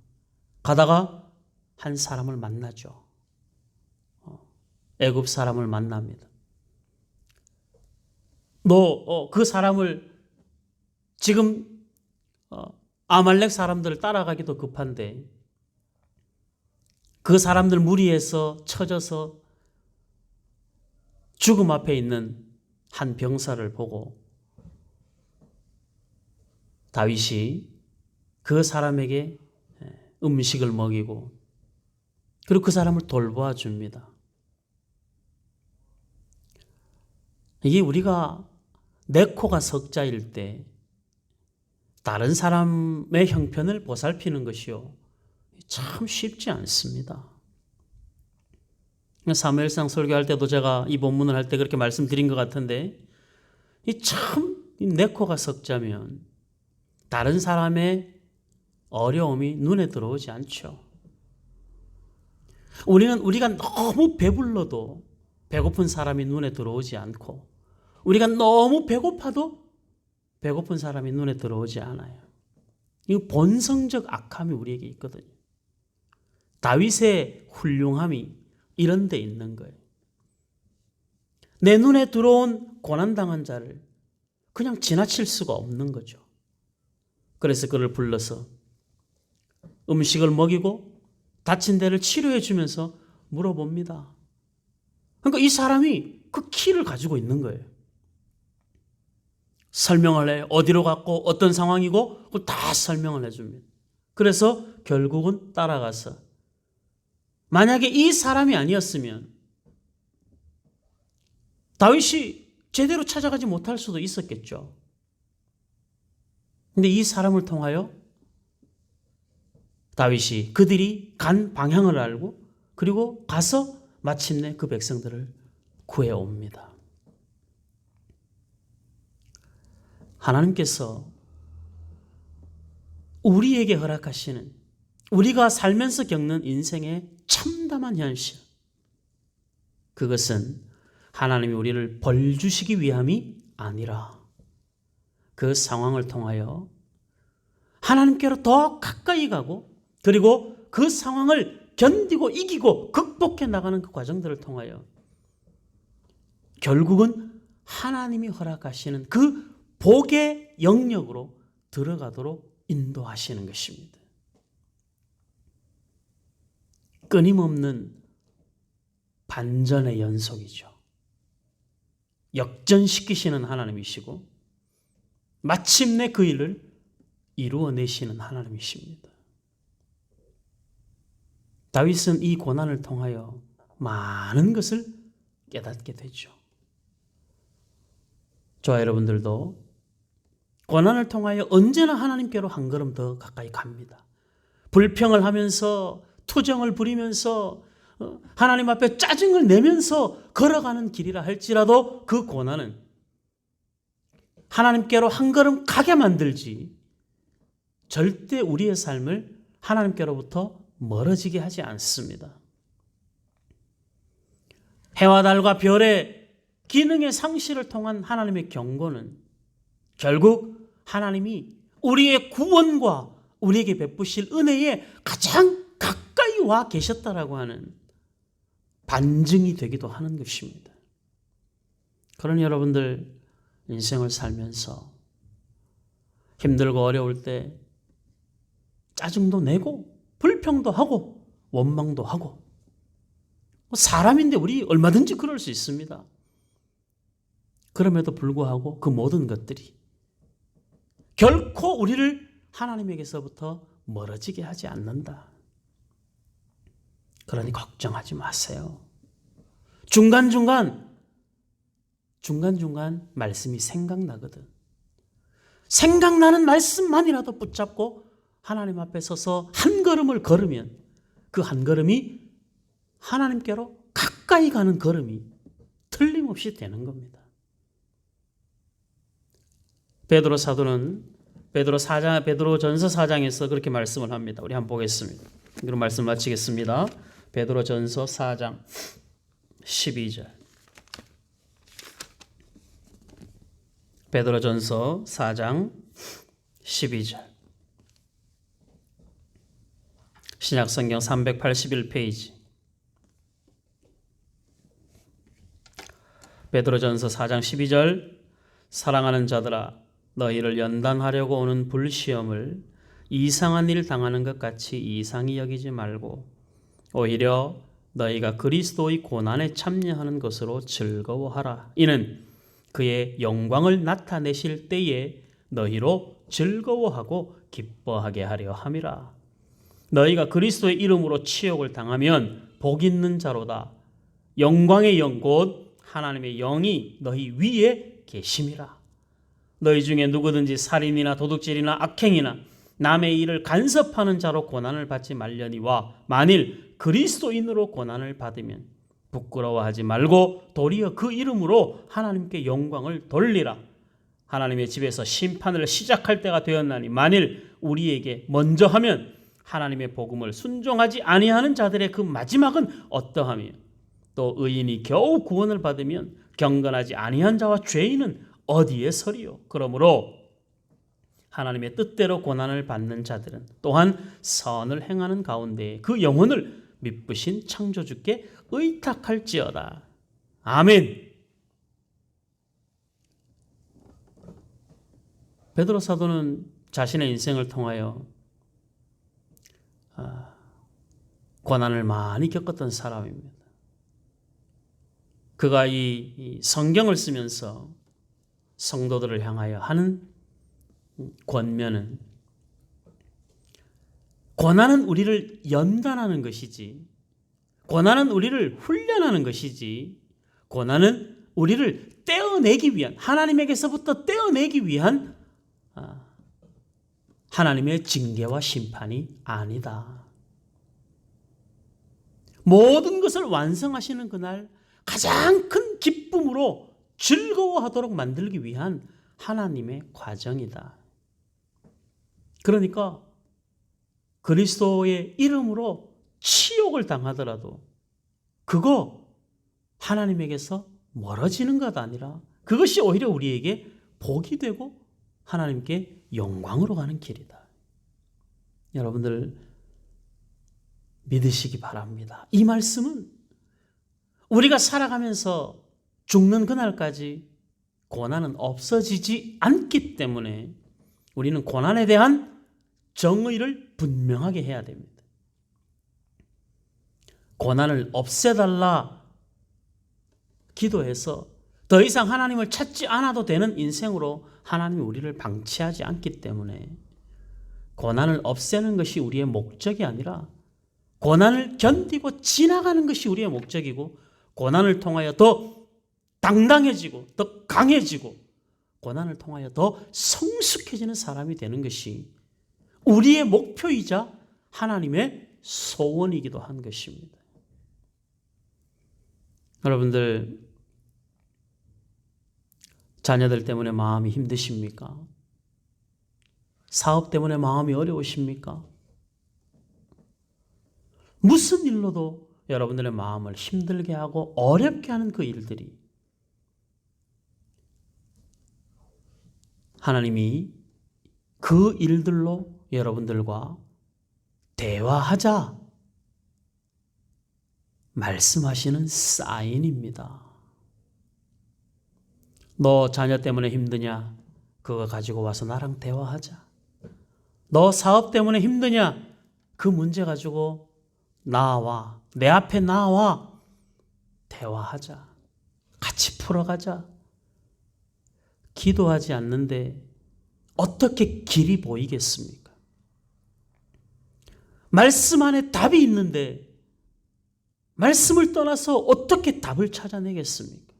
가다가 한 사람을 만나죠. 애굽 사람을 만납니다. 너 그 사람을 지금 아말렉 사람들을 따라가기도 급한데 그 사람들 무리에서 쳐져서 죽음 앞에 있는 한 병사를 보고 다윗이 그 사람에게 음식을 먹이고 그리고 그 사람을 돌보아 줍니다. 이게 우리가 내 코가 석자일 때 다른 사람의 형편을 보살피는 것이요 참 쉽지 않습니다. 사무엘상 설교할 때도 제가 이 본문을 할 때 그렇게 말씀드린 것 같은데 내 코가 석자면 다른 사람의 어려움이 눈에 들어오지 않죠. 우리가 너무 배불러도 배고픈 사람이 눈에 들어오지 않고 우리가 너무 배고파도 배고픈 사람이 눈에 들어오지 않아요. 이 본성적 악함이 우리에게 있거든요. 다윗의 훌륭함이 이런 데 있는 거예요. 내 눈에 들어온 고난당한 자를 그냥 지나칠 수가 없는 거죠. 그래서 그를 불러서 음식을 먹이고 다친 데를 치료해 주면서 물어봅니다. 그러니까 이 사람이 그 키를 가지고 있는 거예요. 설명을 해요. 어디로 갔고 어떤 상황이고 그걸 다 설명을 해줍니다. 그래서 결국은 따라가서 만약에 이 사람이 아니었으면 다윗이 제대로 찾아가지 못할 수도 있었겠죠. 근데 이 사람을 통하여 다윗이 그들이 간 방향을 알고 그리고 가서 마침내 그 백성들을 구해옵니다. 하나님께서 우리에게 허락하시는 우리가 살면서 겪는 인생의 참담한 현실, 그것은 하나님이 우리를 벌 주시기 위함이 아니라 그 상황을 통하여 하나님께로 더 가까이 가고 그리고 그 상황을 견디고 이기고 극복해 나가는 그 과정들을 통하여 결국은 하나님이 허락하시는 그 복의 영역으로 들어가도록 인도하시는 것입니다. 끊임없는 반전의 연속이죠. 역전시키시는 하나님이시고 마침내 그 일을 이루어내시는 하나님이십니다. 다윗은 이 고난을 통하여 많은 것을 깨닫게 되죠. 저와 여러분들도 고난을 통하여 언제나 하나님께로 한 걸음 더 가까이 갑니다. 불평을 하면서 투정을 부리면서 하나님 앞에 짜증을 내면서 걸어가는 길이라 할지라도 그 고난은 하나님께로 한 걸음 가게 만들지 절대 우리의 삶을 하나님께로부터 멀어지게 하지 않습니다. 해와 달과 별의 기능의 상실을 통한 하나님의 경고는 결국 하나님이 우리의 구원과 우리에게 베푸실 은혜에 가장 가까이 와 계셨다라고 하는 반증이 되기도 하는 것입니다. 그러니 여러분들 인생을 살면서 힘들고 어려울 때 짜증도 내고 불평도 하고 원망도 하고 사람인데 우리 얼마든지 그럴 수 있습니다. 그럼에도 불구하고 그 모든 것들이 결코 우리를 하나님에게서부터 멀어지게 하지 않는다. 그러니 걱정하지 마세요. 중간중간 말씀이 생각나거든. 생각나는 말씀만이라도 붙잡고 하나님 앞에 서서 한 걸음을 걸으면 그 한 걸음이 하나님께로 가까이 가는 걸음이 틀림없이 되는 겁니다. 베드로 사도는 베드로전서 4장에서 그렇게 말씀을 합니다. 우리 한번 보겠습니다. 그럼 말씀 마치겠습니다. 베드로전서 4장 12절. 베드로전서 4장 12절. 신약성경 381페이지. 베드로전서 4장 12절. 사랑하는 자들아, 너희를 연단하려고 오는 불시험을 이상한 일 당하는 것 같이 이상히 여기지 말고 오히려 너희가 그리스도의 고난에 참여하는 것으로 즐거워하라. 이는 그의 영광을 나타내실 때에 너희로 즐거워하고 기뻐하게 하려 함이라. 너희가 그리스도의 이름으로 치욕을 당하면 복 있는 자로다. 영광의 영 곧 하나님의 영이 너희 위에 계심이라. 너희 중에 누구든지 살인이나 도둑질이나 악행이나 남의 일을 간섭하는 자로 고난을 받지 말려니와 만일 그리스도인으로 고난을 받으면 부끄러워하지 말고 도리어 그 이름으로 하나님께 영광을 돌리라. 하나님의 집에서 심판을 시작할 때가 되었나니 만일 우리에게 먼저 하면 하나님의 복음을 순종하지 아니하는 자들의 그 마지막은 어떠하며 또 의인이 겨우 구원을 받으면 경건하지 아니한 자와 죄인은 어디에 서리요. 그러므로 하나님의 뜻대로 고난을 받는 자들은 또한 선을 행하는 가운데 그 영혼을 미쁘신 창조주께 의탁할지어다. 아멘. 베드로 사도는 자신의 인생을 통하여 고난을 많이 겪었던 사람입니다. 그가 이 성경을 쓰면서 성도들을 향하여 하는 권면은 고난은 우리를 연단하는 것이지, 고난은 우리를 훈련하는 것이지, 고난은 우리를 떼어내기 위한, 하나님에게서부터 떼어내기 위한 하나님의 징계와 심판이 아니다. 모든 것을 완성하시는 그날 가장 큰 기쁨으로 즐거워하도록 만들기 위한 하나님의 과정이다. 그러니까 그리스도의 이름으로 치욕을 당하더라도 그거 하나님에게서 멀어지는 것 아니라 그것이 오히려 우리에게 복이 되고 하나님께 영광으로 가는 길이다. 여러분들 믿으시기 바랍니다. 이 말씀은 우리가 살아가면서 죽는 그날까지 고난은 없어지지 않기 때문에 우리는 고난에 대한 정의를 분명하게 해야 됩니다. 고난을 없애달라 기도해서 더 이상 하나님을 찾지 않아도 되는 인생으로 하나님이 우리를 방치하지 않기 때문에 고난을 없애는 것이 우리의 목적이 아니라 고난을 견디고 지나가는 것이 우리의 목적이고, 고난을 통하여 더 당당해지고 더 강해지고 고난을 통하여 더 성숙해지는 사람이 되는 것이 우리의 목표이자 하나님의 소원이기도 한 것입니다. 여러분들, 자녀들 때문에 마음이 힘드십니까? 사업 때문에 마음이 어려우십니까? 무슨 일로도 여러분들의 마음을 힘들게 하고 어렵게 하는 그 일들이 하나님이 그 일들로 여러분들과 대화하자 말씀하시는 사인입니다. 너 자녀 때문에 힘드냐? 그거 가지고 와서 나랑 대화하자. 너 사업 때문에 힘드냐? 그 문제 가지고 나와, 내 앞에 나와, 대화하자. 같이 풀어가자. 기도하지 않는데 어떻게 길이 보이겠습니까? 말씀 안에 답이 있는데 말씀을 떠나서 어떻게 답을 찾아내겠습니까?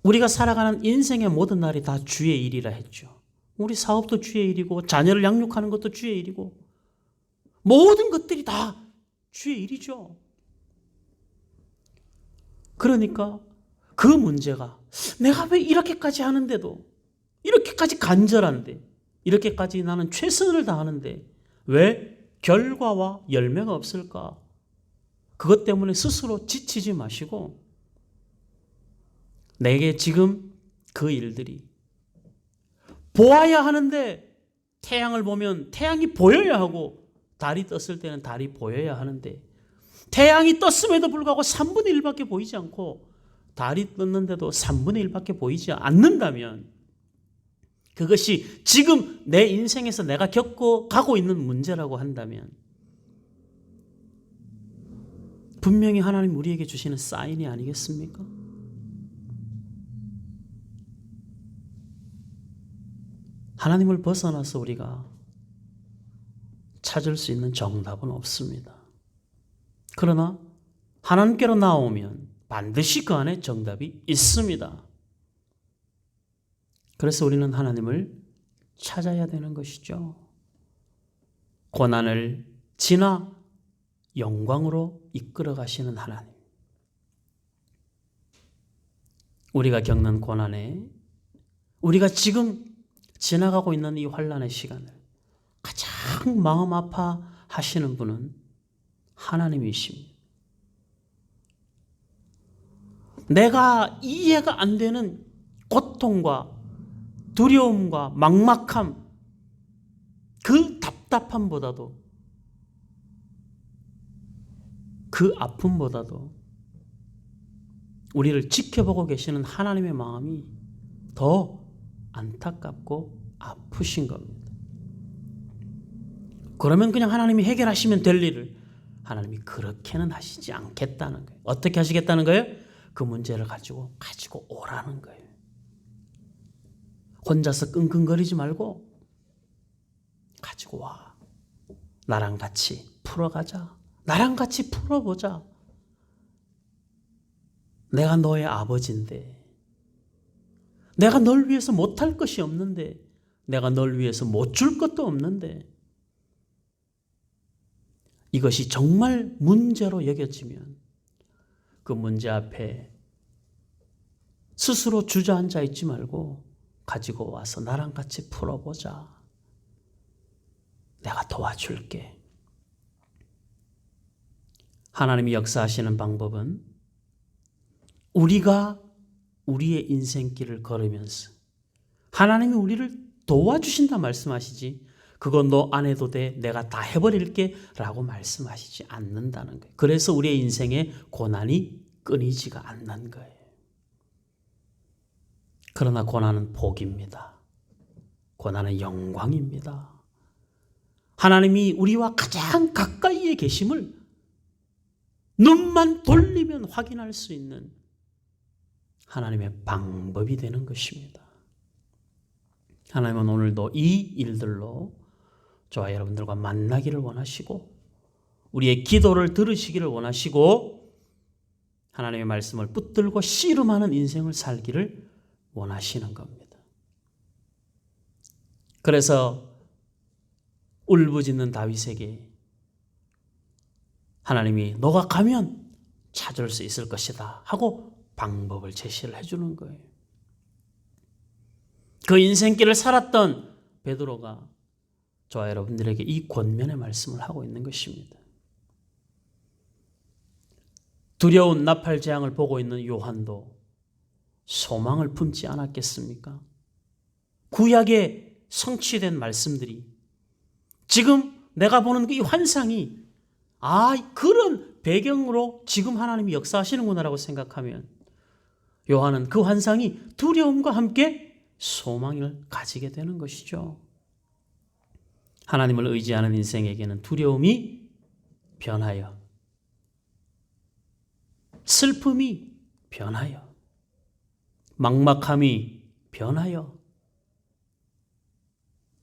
우리가 살아가는 인생의 모든 날이 다 주의 일이라 했죠. 우리 사업도 주의 일이고 자녀를 양육하는 것도 주의 일이고 모든 것들이 다 주의 일이죠. 그러니까 그 문제가 내가 왜 이렇게까지 하는데도, 이렇게까지 간절한데, 이렇게까지 나는 최선을 다하는데 왜 결과와 열매가 없을까? 그것 때문에 스스로 지치지 마시고, 내게 지금 그 일들이 보아야 하는데 태양을 보면 태양이 보여야 하고, 달이 떴을 때는 달이 보여야 하는데 태양이 떴음에도 불구하고 3분의 1밖에 보이지 않고 달이 떴는데도 3분의 1밖에 보이지 않는다면 그것이 지금 내 인생에서 내가 겪어가고 있는 문제라고 한다면 분명히 하나님 우리에게 주시는 사인이 아니겠습니까? 하나님을 벗어나서 우리가 찾을 수 있는 정답은 없습니다. 그러나 하나님께로 나오면 반드시 그 안에 정답이 있습니다. 그래서 우리는 하나님을 찾아야 되는 것이죠. 고난을 지나 영광으로 이끌어 가시는 하나님. 우리가 겪는 고난에, 우리가 지금 지나가고 있는 이 환난의 시간을 가장 마음 아파하시는 분은 하나님이십니다. 내가 이해가 안 되는 고통과 두려움과 막막함, 그 답답함보다도, 그 아픔보다도 우리를 지켜보고 계시는 하나님의 마음이 더 안타깝고 아프신 겁니다. 그러면 그냥 하나님이 해결하시면 될 일을 하나님이 그렇게는 하시지 않겠다는 거예요. 어떻게 하시겠다는 거예요? 그 문제를 가지고 오라는 거예요. 혼자서 끙끙거리지 말고 가지고 와. 나랑 같이 풀어가자. 나랑 같이 풀어보자. 내가 너의 아버지인데, 내가 널 위해서 못할 것이 없는데, 내가 널 위해서 못 줄 것도 없는데, 이것이 정말 문제로 여겨지면 그 문제 앞에 스스로 주저앉아 있지 말고 가지고 와서 나랑 같이 풀어보자. 내가 도와줄게. 하나님이 역사하시는 방법은 우리가 우리의 인생길을 걸으면서 하나님이 우리를 도와주신다 말씀하시지, 그거 너 안 해도 돼. 내가 다 해버릴게. 라고 말씀하시지 않는다는 거예요. 그래서 우리의 인생에 고난이 끊이지가 않는 거예요. 그러나 고난은 복입니다. 고난은 영광입니다. 하나님이 우리와 가장 가까이에 계심을 눈만 돌리면 확인할 수 있는 하나님의 방법이 되는 것입니다. 하나님은 오늘도 이 일들로 저와 여러분들과 만나기를 원하시고 우리의 기도를 들으시기를 원하시고 하나님의 말씀을 붙들고 씨름하는 인생을 살기를 원하시는 겁니다. 그래서 울부짖는 다윗에게 하나님이 너가 가면 찾을 수 있을 것이다 하고 방법을 제시를 해주는 거예요. 그 인생길을 살았던 베드로가 저와 여러분들에게 이 권면의 말씀을 하고 있는 것입니다. 두려운 나팔 재앙을 보고 있는 요한도 소망을 품지 않았겠습니까? 구약에 성취된 말씀들이 지금 내가 보는 이 환상이 그런 배경으로 지금 하나님이 역사하시는구나라고 생각하면 요한은 그 환상이 두려움과 함께 소망을 가지게 되는 것이죠. 하나님을 의지하는 인생에게는 두려움이 변하여 슬픔이 변하여 막막함이 변하여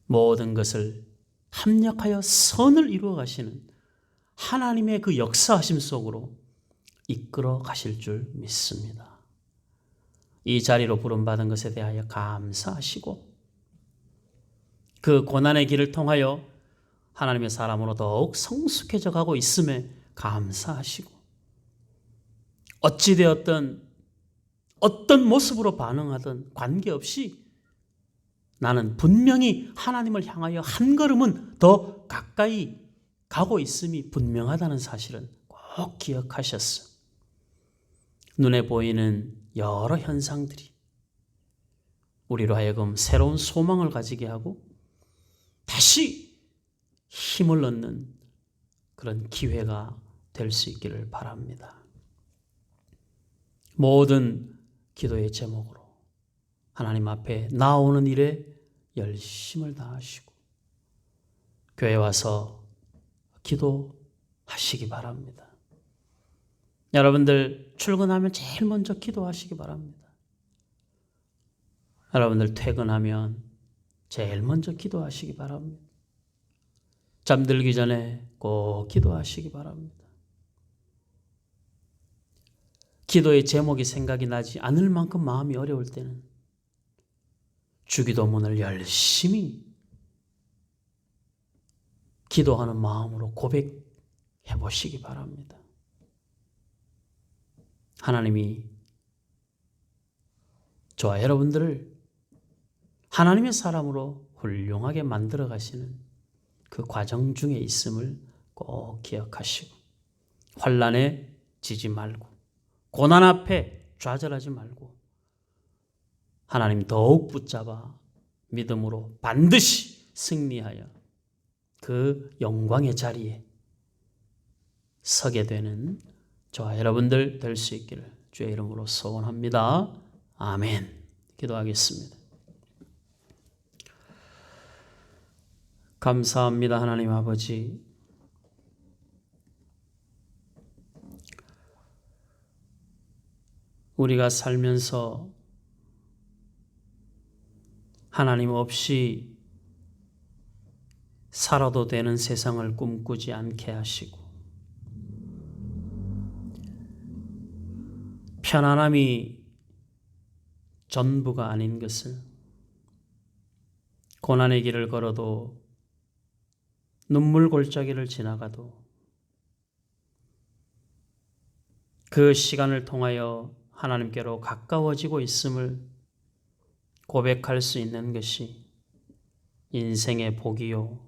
모든 것을 합력하여 선을 이루어 가시는 하나님의 그 역사하심 속으로 이끌어 가실 줄 믿습니다. 이 자리로 부름받은 것에 대하여 감사하시고 그 고난의 길을 통하여 하나님의 사람으로 더욱 성숙해져 가고 있음에 감사하시고 어찌되었든 어떤 모습으로 반응하든 관계없이 나는 분명히 하나님을 향하여 한 걸음은 더 가까이 가고 있음이 분명하다는 사실은 꼭 기억하셨어. 눈에 보이는 여러 현상들이 우리로 하여금 새로운 소망을 가지게 하고 다시 힘을 얻는 그런 기회가 될 수 있기를 바랍니다. 모든 기도의 제목으로 하나님 앞에 나오는 일에 열심을 다하시고 교회 와서 기도하시기 바랍니다. 여러분들 출근하면 제일 먼저 기도하시기 바랍니다. 여러분들 퇴근하면 제일 먼저 기도하시기 바랍니다. 잠들기 전에 꼭 기도하시기 바랍니다. 기도의 제목이 생각이 나지 않을 만큼 마음이 어려울 때는 주기도문을 열심히 기도하는 마음으로 고백해 보시기 바랍니다. 하나님이 저와 여러분들을 하나님의 사람으로 훌륭하게 만들어 가시는 그 과정 중에 있음을 꼭 기억하시고 환난에 지지 말고 고난 앞에 좌절하지 말고 하나님 더욱 붙잡아 믿음으로 반드시 승리하여 그 영광의 자리에 서게 되는 저와 여러분들 될 수 있기를 주의 이름으로 소원합니다. 아멘. 기도하겠습니다. 감사합니다. 하나님 아버지, 우리가 살면서 하나님 없이 살아도 되는 세상을 꿈꾸지 않게 하시고 편안함이 전부가 아닌 것을 고난의 길을 걸어도 눈물 골짜기를 지나가도 그 시간을 통하여 하나님께로 가까워지고 있음을 고백할 수 있는 것이 인생의 복이요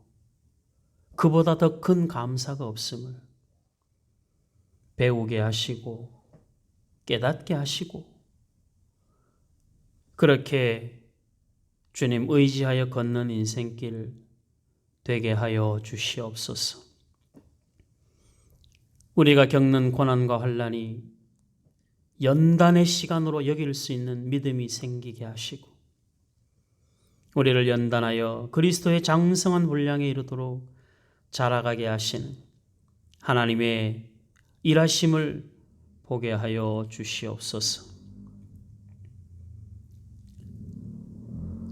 그보다 더 큰 감사가 없음을 배우게 하시고 깨닫게 하시고 그렇게 주님 의지하여 걷는 인생길 되게 하여 주시옵소서. 우리가 겪는 고난과 환난이 연단의 시간으로 여길 수 있는 믿음이 생기게 하시고 우리를 연단하여 그리스도의 장성한 분량에 이르도록 자라가게 하시는 하나님의 일하심을 보게 하여 주시옵소서.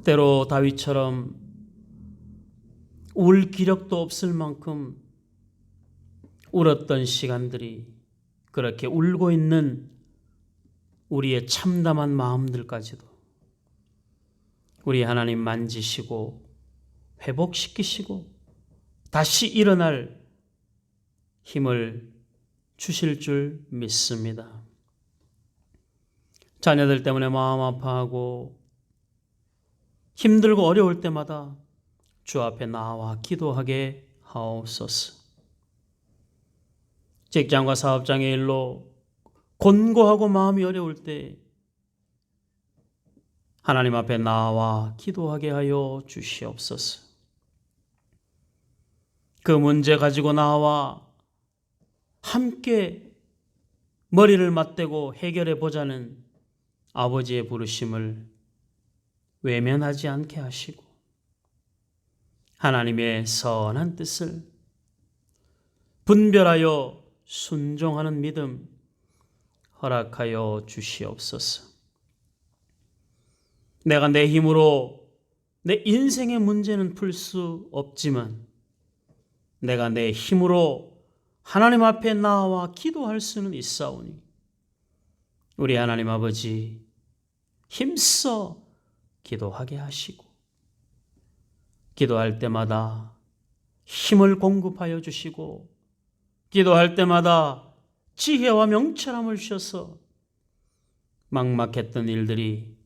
때로 다윗처럼 울 기력도 없을 만큼 울었던 시간들이 그렇게 울고 있는 우리의 참담한 마음들까지도 우리 하나님 만지시고 회복시키시고 다시 일어날 힘을 주실 줄 믿습니다. 자녀들 때문에 마음 아파하고 힘들고 어려울 때마다 주 앞에 나와 기도하게 하옵소서. 직장과 사업장의 일로 곤고하고 마음이 어려울 때 하나님 앞에 나와 기도하게 하여 주시옵소서. 그 문제 가지고 나와 함께 머리를 맞대고 해결해 보자는 아버지의 부르심을 외면하지 않게 하시고 하나님의 선한 뜻을 분별하여 순종하는 믿음 허락하여 주시옵소서. 내가 내 힘으로 내 인생의 문제는 풀 수 없지만 내가 내 힘으로 하나님 앞에 나와 기도할 수는 있사오니 우리 하나님 아버지 힘써 기도하게 하시고 기도할 때마다 힘을 공급하여 주시고 기도할 때마다 지혜와 명철함을 주셔서 막막했던 일들이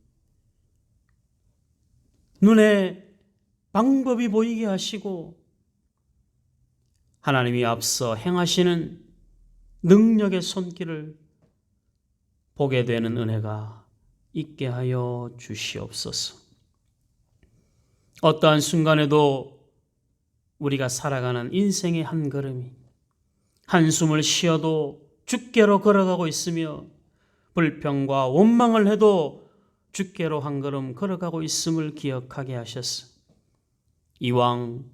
눈에 방법이 보이게 하시고 하나님이 앞서 행하시는 능력의 손길을 보게 되는 은혜가 있게 하여 주시옵소서. 어떠한 순간에도 우리가 살아가는 인생의 한 걸음이 한숨을 쉬어도 주께로 걸어가고 있으며 불평과 원망을 해도 주께로 한 걸음 걸어가고 있음을 기억하게 하셨어. 이왕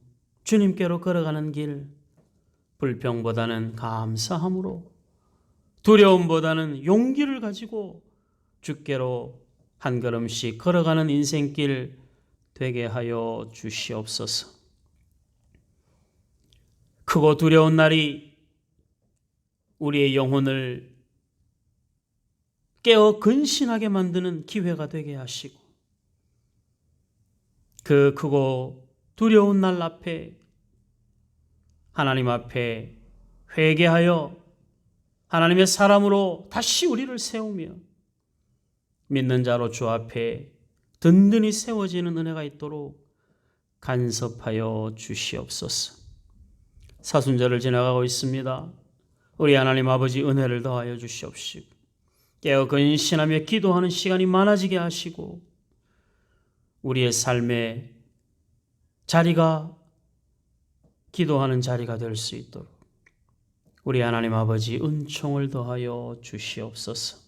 주님께로 걸어가는 길 불평보다는 감사함으로 두려움보다는 용기를 가지고 주께로 한 걸음씩 걸어가는 인생길 되게 하여 주시옵소서. 크고 두려운 날이 우리의 영혼을 깨어 근신하게 만드는 기회가 되게 하시고 그 크고 두려운 날 앞에 하나님 앞에 회개하여 하나님의 사람으로 다시 우리를 세우며 믿는 자로 주 앞에 든든히 세워지는 은혜가 있도록 간섭하여 주시옵소서. 사순절을 지나가고 있습니다. 우리 하나님 아버지 은혜를 더하여 주시옵시고 깨어 근신하며 기도하는 시간이 많아지게 하시고 우리의 삶의 자리가 기도하는 자리가 될 수 있도록 우리 하나님 아버지 은총을 더하여 주시옵소서.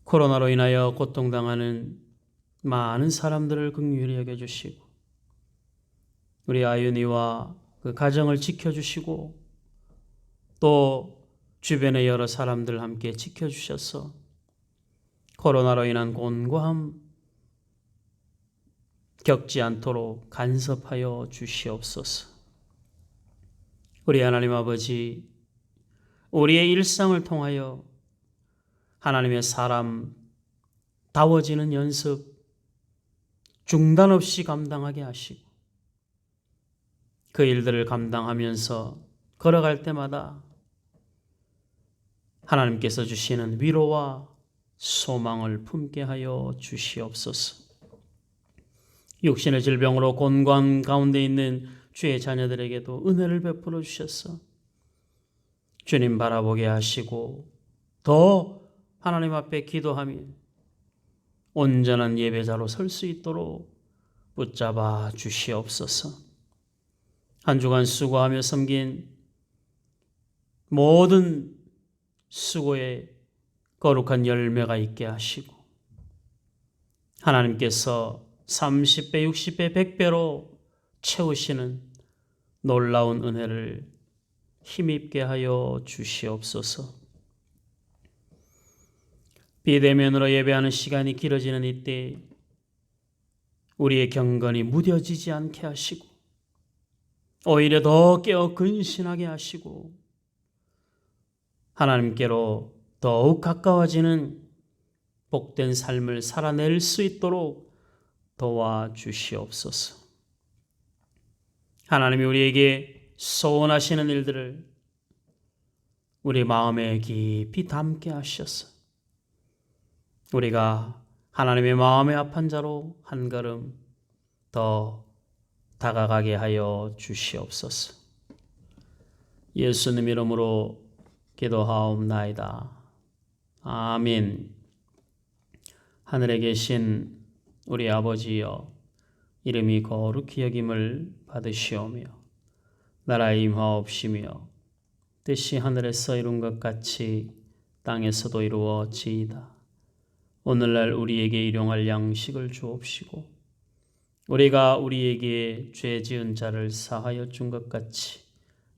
코로나로 인하여 고통당하는 많은 사람들을 긍휼히 여겨주시고 우리 아윤이와 그 가정을 지켜주시고 또 주변의 여러 사람들 함께 지켜주셔서 코로나로 인한 곤고함 겪지 않도록 간섭하여 주시옵소서. 우리 하나님 아버지 우리의 일상을 통하여 하나님의 사람다워지는 연습 중단 없이 감당하게 하시고 그 일들을 감당하면서 걸어갈 때마다 하나님께서 주시는 위로와 소망을 품게 하여 주시옵소서. 육신의 질병으로 곤고한 가운데 있는 주의 자녀들에게도 은혜를 베풀어 주셔서 주님 바라보게 하시고 더 하나님 앞에 기도하며 온전한 예배자로 설 수 있도록 붙잡아 주시옵소서. 한 주간 수고하며 섬긴 모든 수고에 거룩한 열매가 있게 하시고 하나님께서 30배, 60배, 100배로 채우시는 놀라운 은혜를 힘입게 하여 주시옵소서. 비대면으로 예배하는 시간이 길어지는 이때 우리의 경건이 무뎌지지 않게 하시고 오히려 더 깨어 근신하게 하시고 하나님께로 더욱 가까워지는 복된 삶을 살아낼 수 있도록 도와주시옵소서. 하나님이 우리에게 소원하시는 일들을 우리 마음에 깊이 담게 하셔서 우리가 하나님의 마음에 합한 자로 한 걸음 더 다가가게 하여 주시옵소서. 예수님 이름으로 기도하옵나이다. 아멘. 하늘에 계신 우리 아버지여, 이름이 거룩히 여김을 받으시오며 나라의 임하옵시며 뜻이 하늘에서 이룬 것 같이 땅에서도 이루어지이다. 오늘날 우리에게 일용할 양식을 주옵시고 우리가 우리에게 죄 지은 자를 사하여 준 것 같이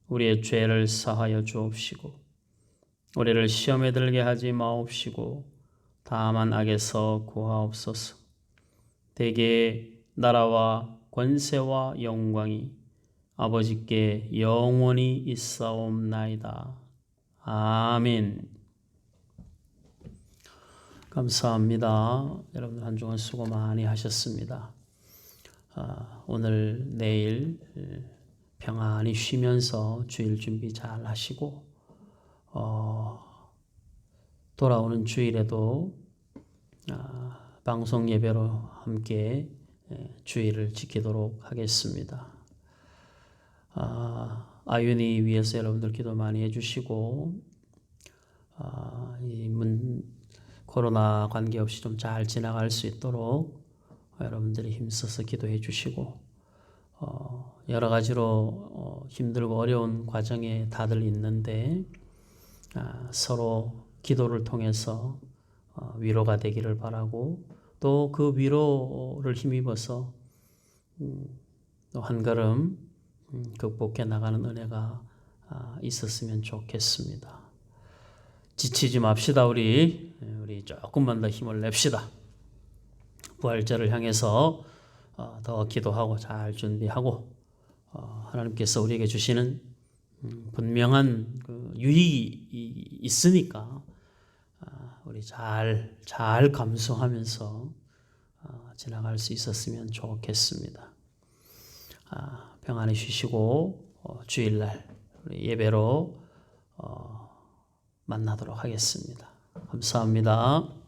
우리의 죄를 사하여 주옵시고 우리를 시험에 들게 하지 마옵시고 다만 악에서 구하옵소서. 대개 나라와 권세와 영광이 아버지께 영원히 있사옵나이다. 아멘. 감사합니다. 여러분들 한 주간 수고 많이 하셨습니다. 오늘 내일 평안히 쉬면서 주일 준비 잘 하시고 돌아오는 주일에도 방송 예배로 함께 주일을 지키도록 하겠습니다. 아윤이 위해서 여러분들 기도 많이 해주시고 코로나 관계없이 좀 잘 지나갈 수 있도록 여러분들이 힘써서 기도해 주시고 여러 가지로 힘들고 어려운 과정에 다들 있는데 서로 기도를 통해서 위로가 되기를 바라고 또 그 위로를 힘입어서 또 한 걸음 극복해 나가는 은혜가 있었으면 좋겠습니다. 지치지 맙시다. 우리 조금만 더 힘을 냅시다. 부활절을 향해서 더 기도하고 잘 준비하고 하나님께서 우리에게 주시는 분명한 그 유익이 있으니까 우리 잘 감수하면서 지나갈 수 있었으면 좋겠습니다. 평안히 쉬시고 주일날 우리 예배로 만나도록 하겠습니다. 감사합니다.